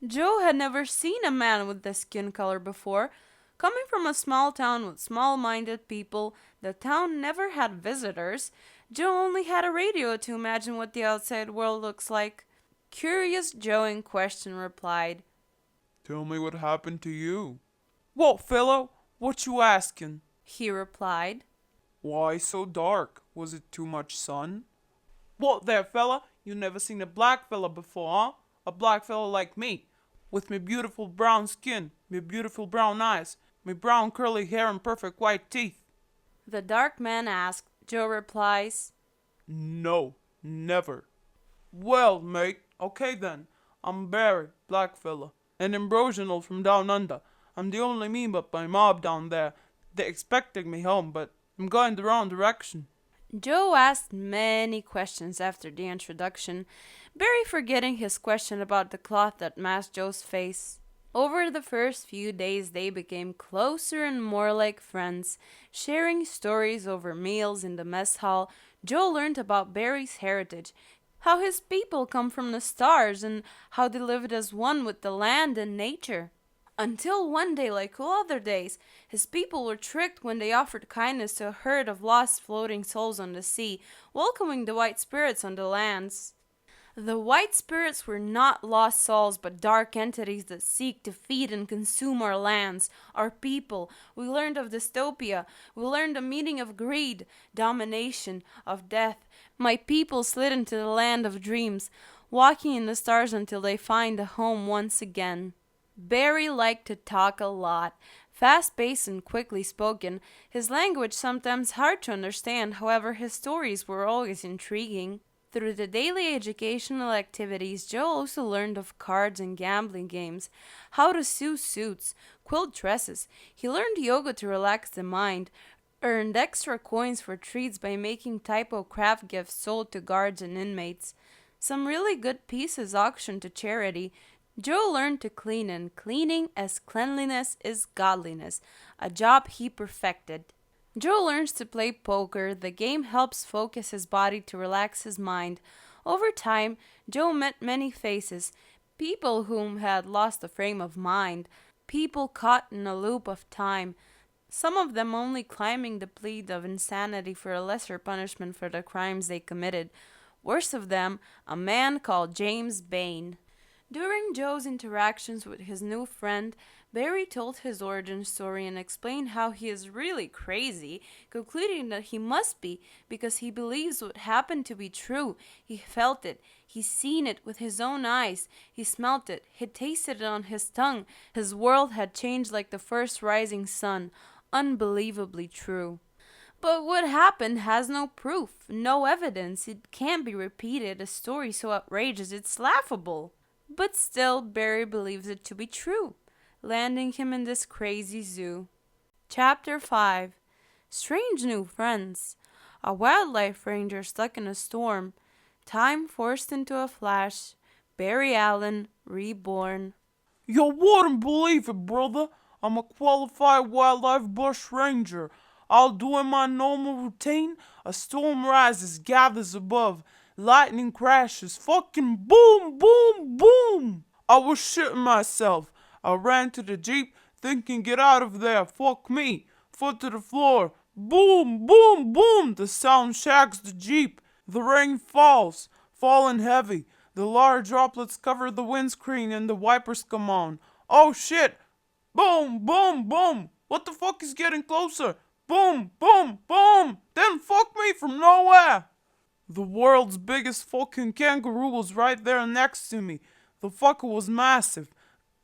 Joe had never seen a man with this skin color before. Coming from a small town with small-minded people, the town never had visitors. Joe only had a radio to imagine what the outside world looks like. Curious Joe in question replied, Tell me what happened to you. What, fellow? What you asking? He replied, Why so dark? Was it too much sun? What there, fella? You never seen a black fella before, huh? A black fella like me, with me beautiful brown skin, me beautiful brown eyes, me brown curly hair and perfect white teeth. The dark man asked. Joe replies, No, never. Well, mate, okay then. I'm Barry, black fella, an Ambrosianal from down under. I'm the only me but my mob down there. They expecting me home, but I'm going the wrong direction. Joe asked many questions after the introduction, Barry forgetting his question about the cloth that masked Joe's face. Over the first few days, they became closer and more like friends, sharing stories over meals in the mess hall. Joe learned about Barry's heritage, how his people come from the stars, and how they lived as one with the land and nature. Until one day, like all other days, his people were tricked when they offered kindness to a herd of lost floating souls on the sea, welcoming the white spirits on the lands. The white spirits were not lost souls, but dark entities that seek to feed and consume our lands, our people. We learned of dystopia. We learned the meaning of greed, domination, of death. My people slid into the land of dreams, walking in the stars until they find a home once again. Barry liked to talk a lot. Fast paced and quickly spoken, his language sometimes hard to understand, however, his stories were always intriguing. Through the daily educational activities, Joe also learned of cards and gambling games, how to sew suits, quilt dresses. He learned yoga to relax the mind, earned extra coins for treats by making typo craft gifts sold to guards and inmates. Some really good pieces auctioned to charity. Joe learned to clean, and cleaning as cleanliness is godliness, a job he perfected. Joe learns to play poker. The game helps focus his body to relax his mind. Over time, Joe met many faces, people whom had lost the frame of mind, people caught in a loop of time, some of them only climbing the plead of insanity for a lesser punishment for the crimes they committed. Worst of them, a man called James Bain. During Joe's interactions with his new friend, Barry told his origin story and explained how he is really crazy, concluding that he must be because he believes what happened to be true. He felt it, he's seen it with his own eyes, he smelt it, he tasted it on his tongue. His world had changed like the first rising sun. Unbelievably true. But what happened has no proof, no evidence. It can't be repeated. A story so outrageous it's laughable. But still, Barry believes it to be true, landing him in this crazy zoo. Chapter 5. Strange New Friends. A wildlife ranger stuck in a storm. Time forced into a flash. Barry Allen, reborn. You wouldn't believe it, brother. I'm a qualified wildlife bush ranger. I'll do in my normal routine. A storm rises, gathers above. Lightning crashes, fucking boom, boom, boom. I was shitting myself. I ran to the Jeep, thinking get out of there, fuck me. Foot to the floor, boom, boom, boom. The sound shakes the Jeep. The rain falls, falling heavy. The large droplets cover the windscreen and the wipers come on. Oh shit! Boom, boom, boom! What the fuck is getting closer? Boom, boom, boom! Then fuck me from nowhere! The world's biggest fucking kangaroo was right there next to me. The fucker was massive.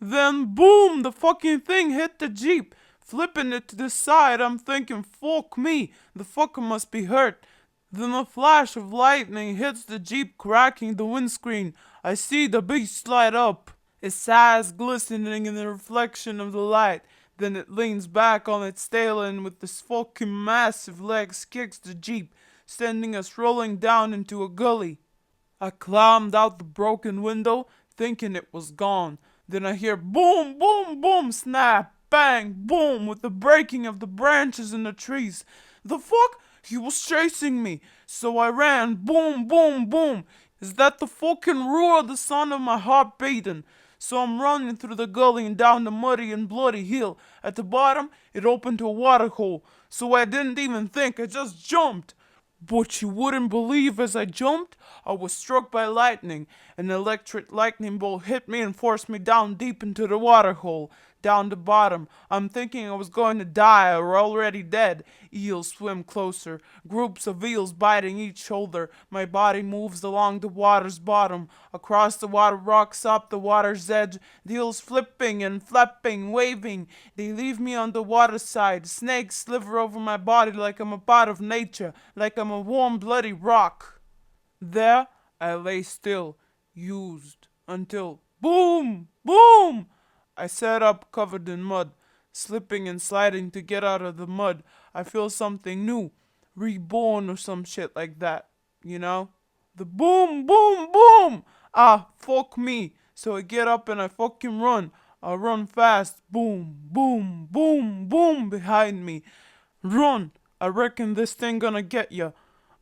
Then boom! The fucking thing hit the Jeep, flipping it to the side. I'm thinking, fuck me, the fucker must be hurt. Then a flash of lightning hits the Jeep, cracking the windscreen. I see the beast light up, its eyes glistening in the reflection of the light. Then it leans back on its tail and with its fucking massive legs kicks the Jeep, sending us rolling down into a gully. I climbed out the broken window, thinking it was gone. Then I hear boom, boom, boom, snap, bang, boom, with the breaking of the branches in the trees. The fuck? He was chasing me, so I ran, boom, boom, boom. Is that the fucking roar, the sound of my heart beating? So I'm running through the gully and down the muddy and bloody hill. At the bottom, it opened to a water hole, so I didn't even think, I just jumped. But you wouldn't believe as I jumped, I was struck by lightning. An electric lightning bolt hit me and forced me down deep into the water hole, down the bottom. I'm thinking I was going to die or already dead. Eels swim closer, groups of eels biting each shoulder. My body moves along the water's bottom, across the water rocks, up the water's edge. The eels flipping and flapping, waving. They leave me on the water side. Snakes sliver over my body like I'm a part of nature, like I'm a warm, bloody rock. There I lay still, used, until boom, boom! I sat up covered in mud, slipping and sliding to get out of the mud. I feel something new. reborn or some shit like that, you know? The boom, boom, boom! Ah, fuck me. So I get up and I fucking run. I run fast. Boom, boom, boom, boom behind me. Run! I reckon this thing gonna get ya.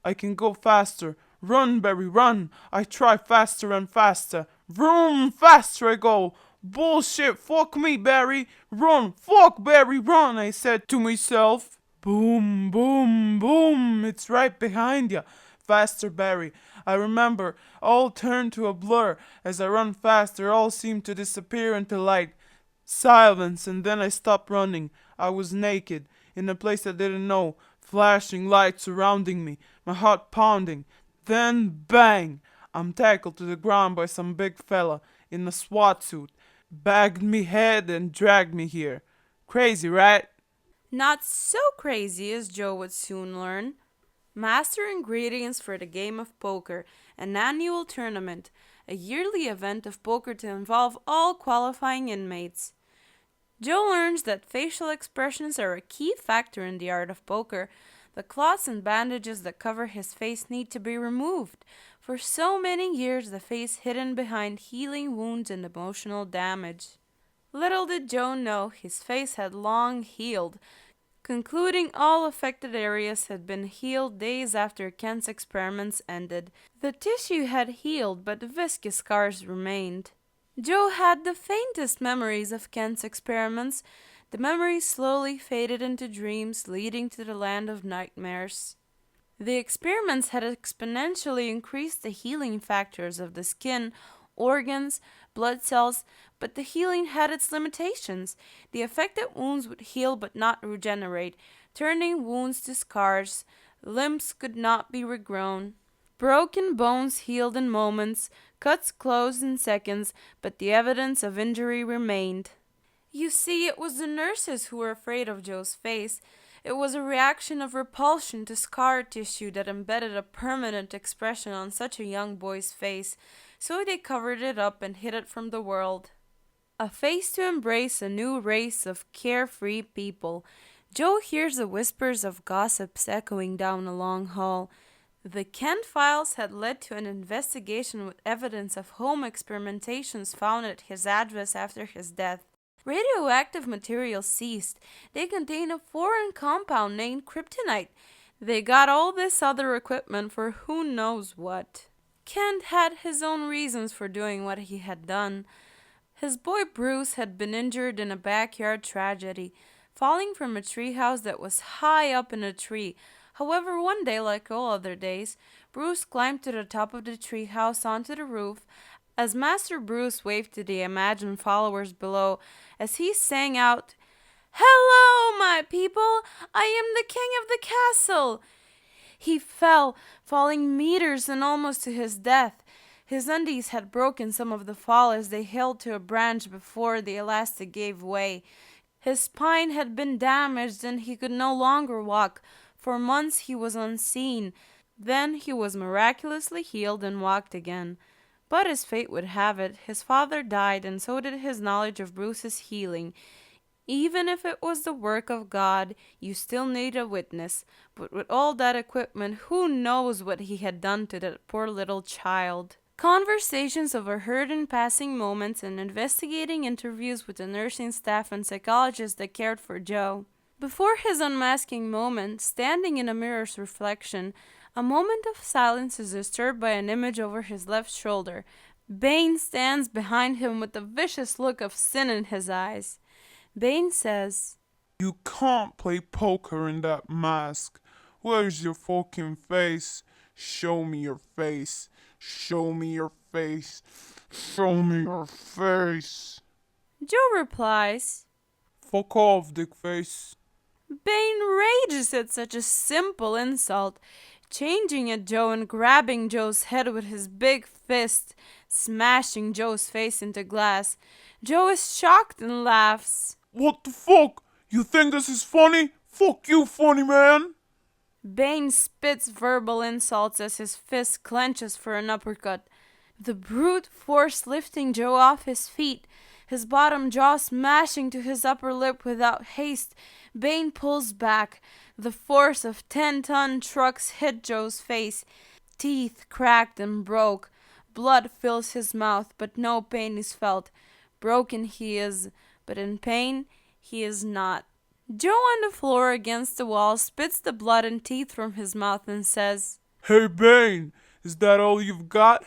I can go faster. Run, Barry, run! I try faster and faster. Vroom, faster I go. Bullshit, fuck me, Barry. Run, fuck Barry, run, I said to myself. Boom, boom, boom, it's right behind ya. Faster, Barry. I remember, all turned to a blur. As I run faster, all seemed to disappear into light. Silence, and then I stopped running. I was naked, in a place I didn't know, flashing lights surrounding me, my heart pounding. Then bang! I'm tackled to the ground by some big fella in a SWAT suit, bagged me head and dragged me here. Crazy, right? Not so crazy, as Joe would soon learn. Master ingredients for the game of poker, an annual tournament, a yearly event of poker to involve all qualifying inmates. Joe learns that facial expressions are a key factor in the art of poker. The cloths and bandages that cover his face need to be removed. For so many years, the face hidden behind healing wounds and emotional damage. Little did Joe know his face had long healed, concluding all affected areas had been healed days after Kent's experiments ended. The tissue had healed, but viscous scars remained. Joe had the faintest memories of Kent's experiments. The memories slowly faded into dreams, leading to the land of nightmares. The experiments had exponentially increased the healing factors of the skin, organs, blood cells, but the healing had its limitations. The affected wounds would heal but not regenerate, turning wounds to scars. Limbs could not be regrown. Broken bones healed in moments, cuts closed in seconds, but the evidence of injury remained. You see, it was the nurses who were afraid of Joe's face. It was a reaction of repulsion to scar tissue that embedded a permanent expression on such a young boy's face, so they covered it up and hid it from the world. A face to embrace a new race of carefree people. Joe hears the whispers of gossips echoing down a long hall. The Kent files had led to an investigation with evidence of home experimentations found at his address after his death. Radioactive materials ceased. They contain a foreign compound named kryptonite. They got all this other equipment for who knows what. Kent had his own reasons for doing what he had done. His boy Bruce had been injured in a backyard tragedy, falling from a treehouse that was high up in a tree. However, one day, like all other days, Bruce climbed to the top of the treehouse onto the roof. As Master Bruce waved to the imagined followers below, as he sang out, "Hello, my people! I am the king of the castle!" He fell, falling meters and almost to his death. His undies had broken some of the fall as they held to a branch before the elastic gave way. His spine had been damaged and he could no longer walk. For months he was unseen. Then he was miraculously healed and walked again. But as fate would have it, his father died, and so did his knowledge of Bruce's healing. Even if it was the work of God, you still need a witness. But with all that equipment, who knows what he had done to that poor little child? Conversations overheard in passing moments and investigating interviews with the nursing staff and psychologists that cared for Joe. Before his unmasking moment, standing in a mirror's reflection, a moment of silence is disturbed by an image over his left shoulder. Bane stands behind him with a vicious look of sin in his eyes. Bane says, "You can't play poker in that mask. Where's your fucking face? Show me your face. Show me your face. Show me your face." Joe replies, "Fuck off, dickface." Bane rages at such a simple insult, changing at Joe and grabbing Joe's head with his big fist, smashing Joe's face into glass. Joe is shocked and laughs. "What the fuck? You think this is funny? Fuck you, funny man." Bane spits verbal insults as his fist clenches for an uppercut. The brute force lifting Joe off his feet. his bottom jaw smashing to his upper lip without haste. Bane pulls back. The force of 10-ton trucks hit Joe's face. Teeth cracked and broke. Blood fills his mouth, but no pain is felt. Broken he is, but in pain he is not. Joe on the floor against the wall spits the blood and teeth from his mouth and says, "Hey, Bane, is that all you've got?"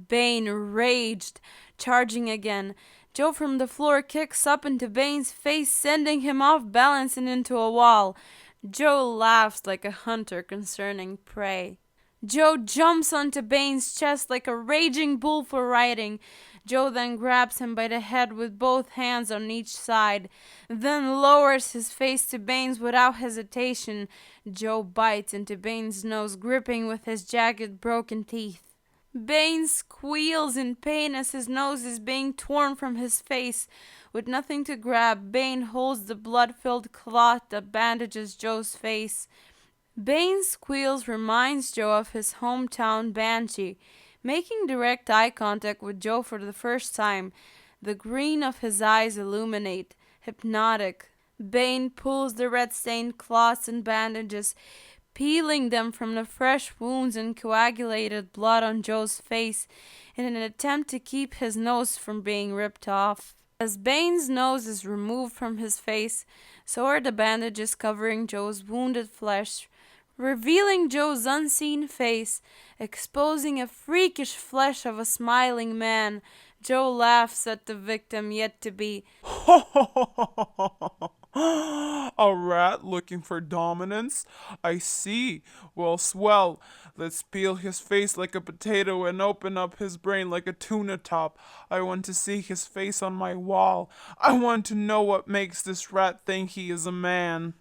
Bane raged, charging again. Joe from the floor kicks up into Bane's face, sending him off balance and into a wall. Joe laughs like a hunter concerning prey. Joe jumps onto Bane's chest like a raging bull for riding. Joe then grabs him by the head with both hands on each side, then lowers his face to Bane's without hesitation. Joe bites into Bane's nose, gripping with his jagged, broken teeth. Bane squeals in pain as his nose is being torn from his face. With nothing to grab, Bane holds the blood-filled cloth that bandages Joe's face. Bane's squeals reminds Joe of his hometown Banshee. Making direct eye contact with Joe for the first time, the green of his eyes illuminate, hypnotic. Bane pulls the red-stained cloths and bandages, peeling them from the fresh wounds and coagulated blood on Joe's face in an attempt to keep his nose from being ripped off. As Bane's nose is removed from his face, so are the bandages covering Joe's wounded flesh, revealing Joe's unseen face, exposing a freakish flesh of a smiling man. Joe laughs at the victim yet to be. A rat looking for dominance? I see. Well, swell. Let's peel his face like a potato and open up his brain like a tuna top. I want to see his face on my wall. I want to know what makes this rat think he is a man.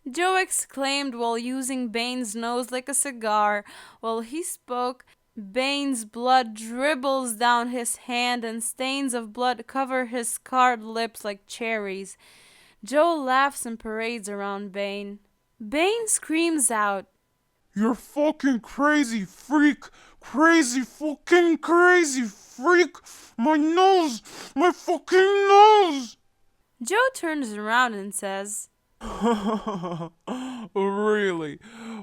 Joe exclaimed while using Bane's nose like a cigar. While he spoke, Bane's blood dribbles down his hand and stains of blood cover his scarred lips like cherries. Joe laughs and parades around Bane. Bane screams out, "You're fucking crazy, freak! Crazy, fucking crazy, freak! My nose! My fucking nose!" Joe turns around and says, "Really?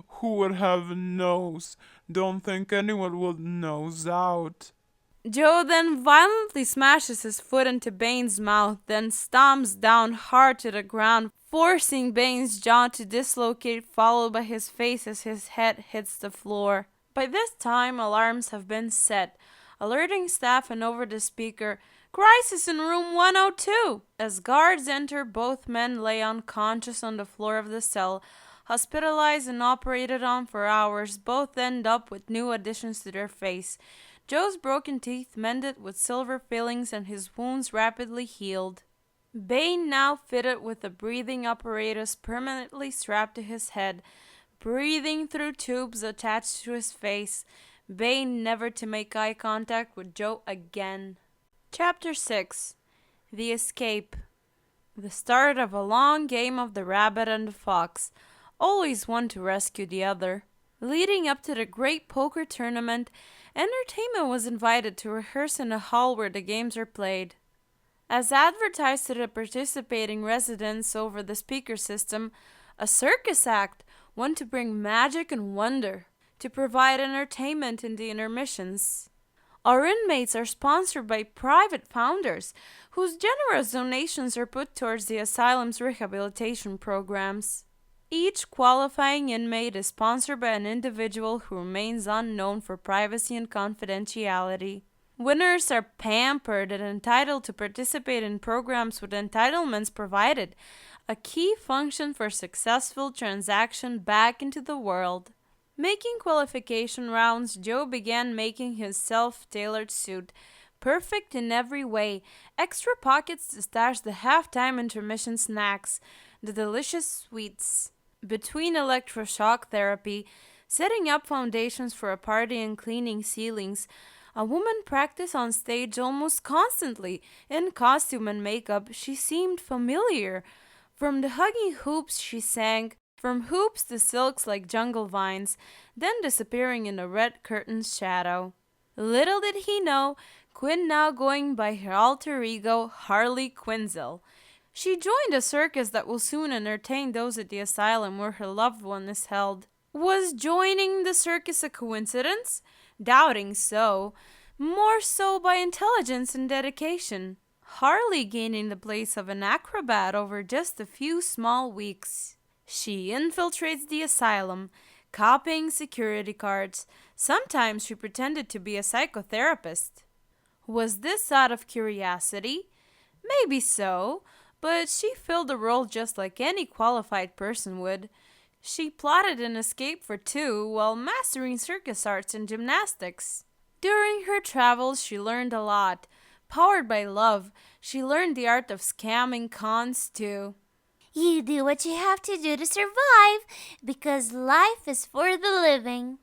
Who would have a nose? Don't think anyone would nose out." Joe then violently smashes his foot into Bane's mouth, then stomps down hard to the ground, forcing Bane's jaw to dislocate, followed by his face as his head hits the floor. By this time, alarms have been set, alerting staff and over the speaker, "Crisis in room 102!" As guards enter, both men lay unconscious on the floor of the cell. Hospitalized and operated on for hours, both end up with new additions to their face. Joe's broken teeth mended with silver fillings and his wounds rapidly healed. Bane now fitted with a breathing apparatus permanently strapped to his head, breathing through tubes attached to his face. Bane never to make eye contact with Joe again. Chapter 6. The Escape. The start of a long game of the rabbit and the fox, always one to rescue the other. Leading up to the great poker tournament, entertainment was invited to rehearse in a hall where the games are played. As advertised to the participating residents over the speaker system, a circus act, one to bring magic and wonder, to provide entertainment in the intermissions. Our inmates are sponsored by private founders, whose generous donations are put towards the asylum's rehabilitation programs. Each qualifying inmate is sponsored by an individual who remains unknown for privacy and confidentiality. Winners are pampered and entitled to participate in programs with entitlements provided, a key function for successful transaction back into the world. Making qualification rounds, Joe began making his self-tailored suit, perfect in every way, extra pockets to stash the halftime intermission snacks, the delicious sweets. Between electroshock therapy, setting up foundations for a party and cleaning ceilings, a woman practiced on stage almost constantly. In costume and makeup, she seemed familiar. From the hugging hoops she sang, from hoops to silks like jungle vines, then disappearing in the red curtain's shadow. Little did he know, Quinn now going by her alter ego Harley Quinzel. She joined a circus that will soon entertain those at the asylum where her loved one is held. Was joining the circus a coincidence? Doubting so. More so by intelligence and dedication. Harley gaining the place of an acrobat over just a few small weeks. She infiltrates the asylum, copying security cards. Sometimes she pretended to be a psychotherapist. Was this out of curiosity? Maybe so, but she filled the role just like any qualified person would. She plotted an escape for two while mastering circus arts and gymnastics. During her travels, she learned a lot. Powered by love, she learned the art of scamming cons too. You do what you have to do to survive, because life is for the living.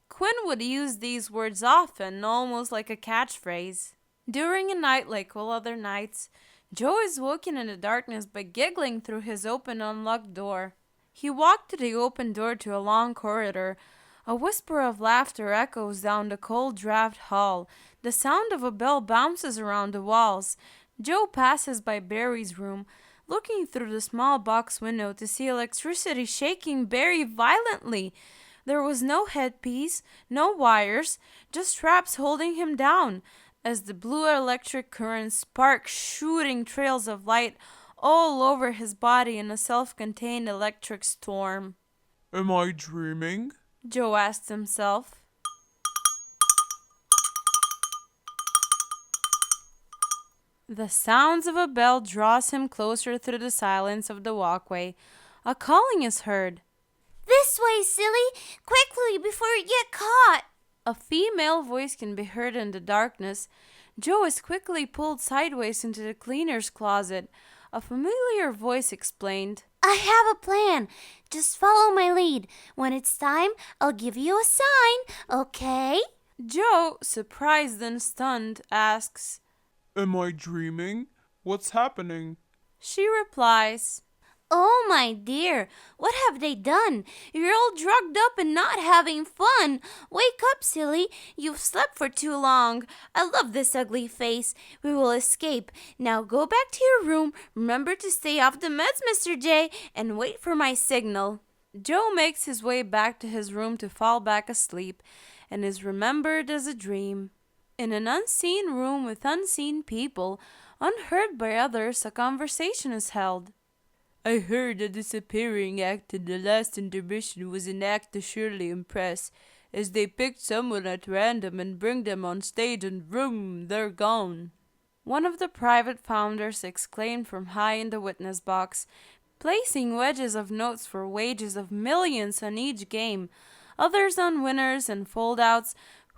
Quinn would use these words often, almost like a catchphrase. During a night like all other nights, Joe is woken in the darkness by giggling through his open unlocked door. He walked to the open door to a long corridor. A whisper of laughter echoes down the cold draught hall. The sound of a bell bounces around the walls. Joe passes by Barry's room, looking through the small box window to see electricity shaking Barry violently. There was no headpiece, no wires, just straps holding him down, as the blue electric current sparks shooting trails of light all over his body in a self-contained electric storm. Am I dreaming? Joe asked himself. The sounds of a bell draws him closer through the silence of the walkway. A calling is heard. This way, silly! Quickly, before you get caught! A female voice can be heard in the darkness. Joe is quickly pulled sideways into the cleaner's closet. A familiar voice explained, I have a plan. Just follow my lead. When it's time, I'll give you a sign, okay? Joe, surprised and stunned, asks, Am I dreaming? What's happening? She replies, Oh, my dear, what have they done? You're all drugged up and not having fun. Wake up, silly. You've slept for too long. I love this ugly face. We will escape. Now go back to your room. Remember to stay off the meds, Mr. J, and wait for my signal. Joe makes his way back to his room to fall back asleep and is remembered as a dream. In an unseen room with unseen people, unheard by others, a conversation is held. I heard the disappearing act in the last intermission was an act to surely impress, as they picked someone at random and bring them on stage and vroom, they're gone. One of the private founders exclaimed from high in the witness box, placing wedges of notes for wages of millions on each game, others on winners and foldouts,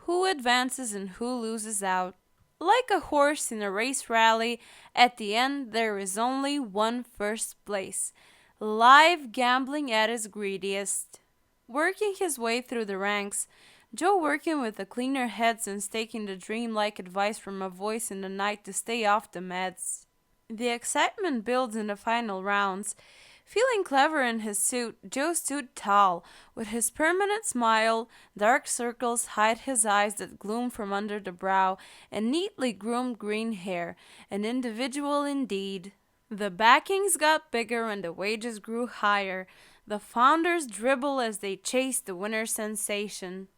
who advances and who loses out. Like a horse in a race rally, at the end there is only one first place. Live gambling at its greediest. Working his way through the ranks, Joe working with the cleaner heads and taking the dreamlike advice from a voice in the night to stay off the meds. The excitement builds in the final rounds. Feeling clever in his suit, Joe stood tall. With his permanent smile, dark circles hide his eyes that gloom from under the brow, and neatly groomed green hair. An individual indeed. The backings got bigger and the wages grew higher. The founders dribble as they chase the winner sensation.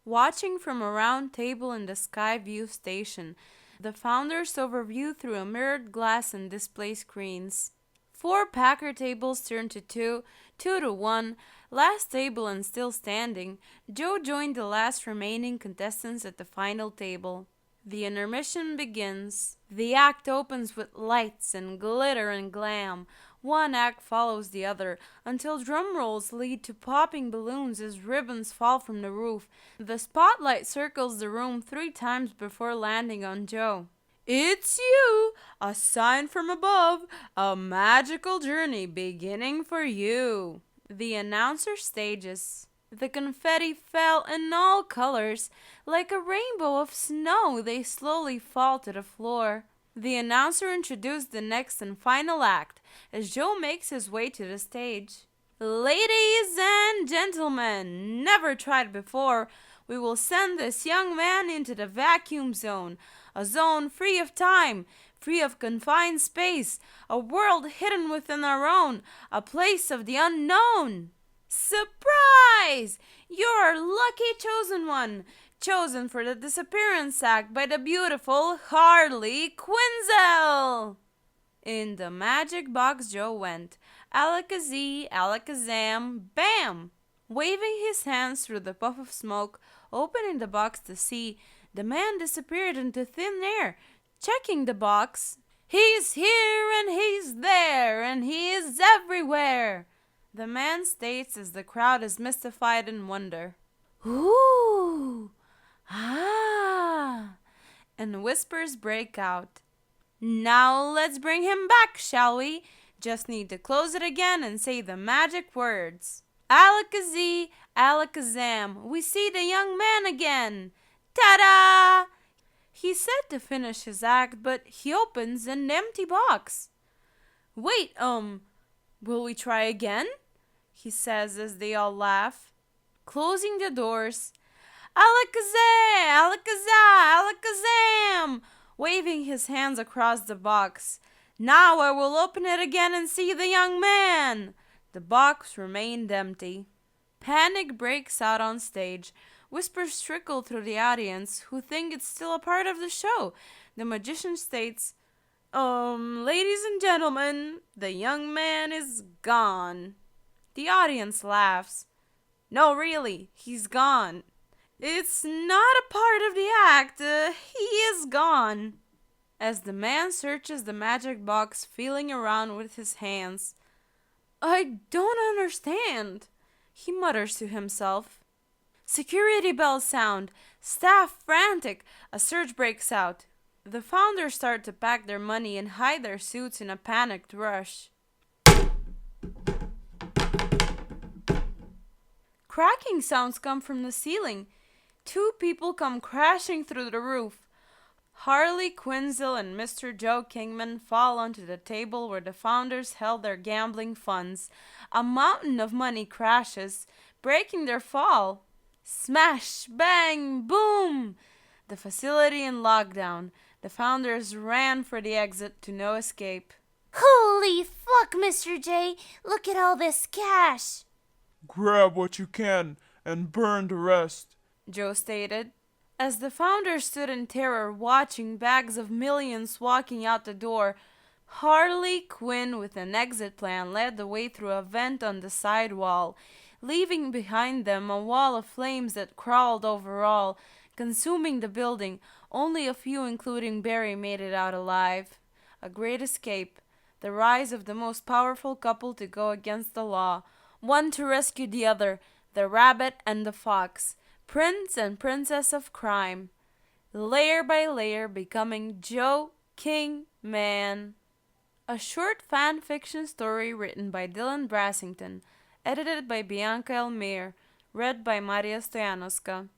Watching from a round table in the Skyview station, the founders overview through a mirrored glass and display screens. 4 Packer tables turned to 2, 2 to 1, last table and still standing. Joe joined the last remaining contestants at the final table. The intermission begins. The act opens with lights and glitter and glam. One act follows the other, until drum rolls lead to popping balloons as ribbons fall from the roof. The spotlight circles the room 3 times before landing on Joe. It's you, a sign from above, a magical journey beginning for you. The announcer stages. The confetti fell in all colors. Like a rainbow of snow, they slowly fall to the floor. The announcer introduced the next and final act as Joe makes his way to the stage. Ladies and gentlemen, never tried before, we will send this young man into the vacuum zone. a zone free of time, free of confined space, a world hidden within our own, a place of the unknown. Surprise! You're lucky chosen one, chosen for the disappearance act by the beautiful Harley Quinzel. In the magic box Joe went, alakazee, alakazam, bam! Waving his hands through the puff of smoke, opening the box to see, the man disappeared into thin air. Checking the box, he's here and he's there and he is everywhere, the man states as the crowd is mystified in wonder. Ooh! Ah! And whispers break out. Now let's bring him back, shall we? Just need to close it again and say the magic words. Alakazee, alakazam, we see the young man again. Ta-da! He said to finish his act, but he opens an empty box. Wait, will we try again? He says as they all laugh. Closing the doors. Alakazam, alakazam, alakazam! Waving his hands across the box. Now I will open it again and see the young man. The box remained empty. Panic breaks out on stage. Whispers trickle through the audience, who think it's still a part of the show. The magician states, ladies and gentlemen, the young man is gone. The audience laughs. No, really, he's gone. It's not a part of the act. He is gone. As the man searches the magic box, feeling around with his hands. I don't understand, he mutters to himself. Security bells sound. Staff frantic. A surge breaks out. The founders start to pack their money and hide their suits in a panicked rush. Cracking sounds come from the ceiling. Two people come crashing through the roof. Harley Quinzel and Mr. Joe Kingman fall onto the table where the founders held their gambling funds. A mountain of money crashes, breaking their fall. Smash, bang, boom! The facility in lockdown. The founders ran for the exit to no escape. Holy fuck, Mr. J! Look at all this cash! Grab what you can and burn the rest, Joe stated. As the founders stood in terror watching bags of millions walking out the door, Harley Quinn with an exit plan led the way through a vent on the side wall, leaving behind them a wall of flames that crawled over all, consuming the building. Only a few, including Barry, made it out alive. A great escape, the rise of the most powerful couple to go against the law, one to rescue the other, the rabbit and the fox, prince and princess of crime, layer by layer becoming Joe Kingman. A short fan fiction story written by Dylan Brassington, edited by Bianca Elmire, read by Maria Stoyanovska.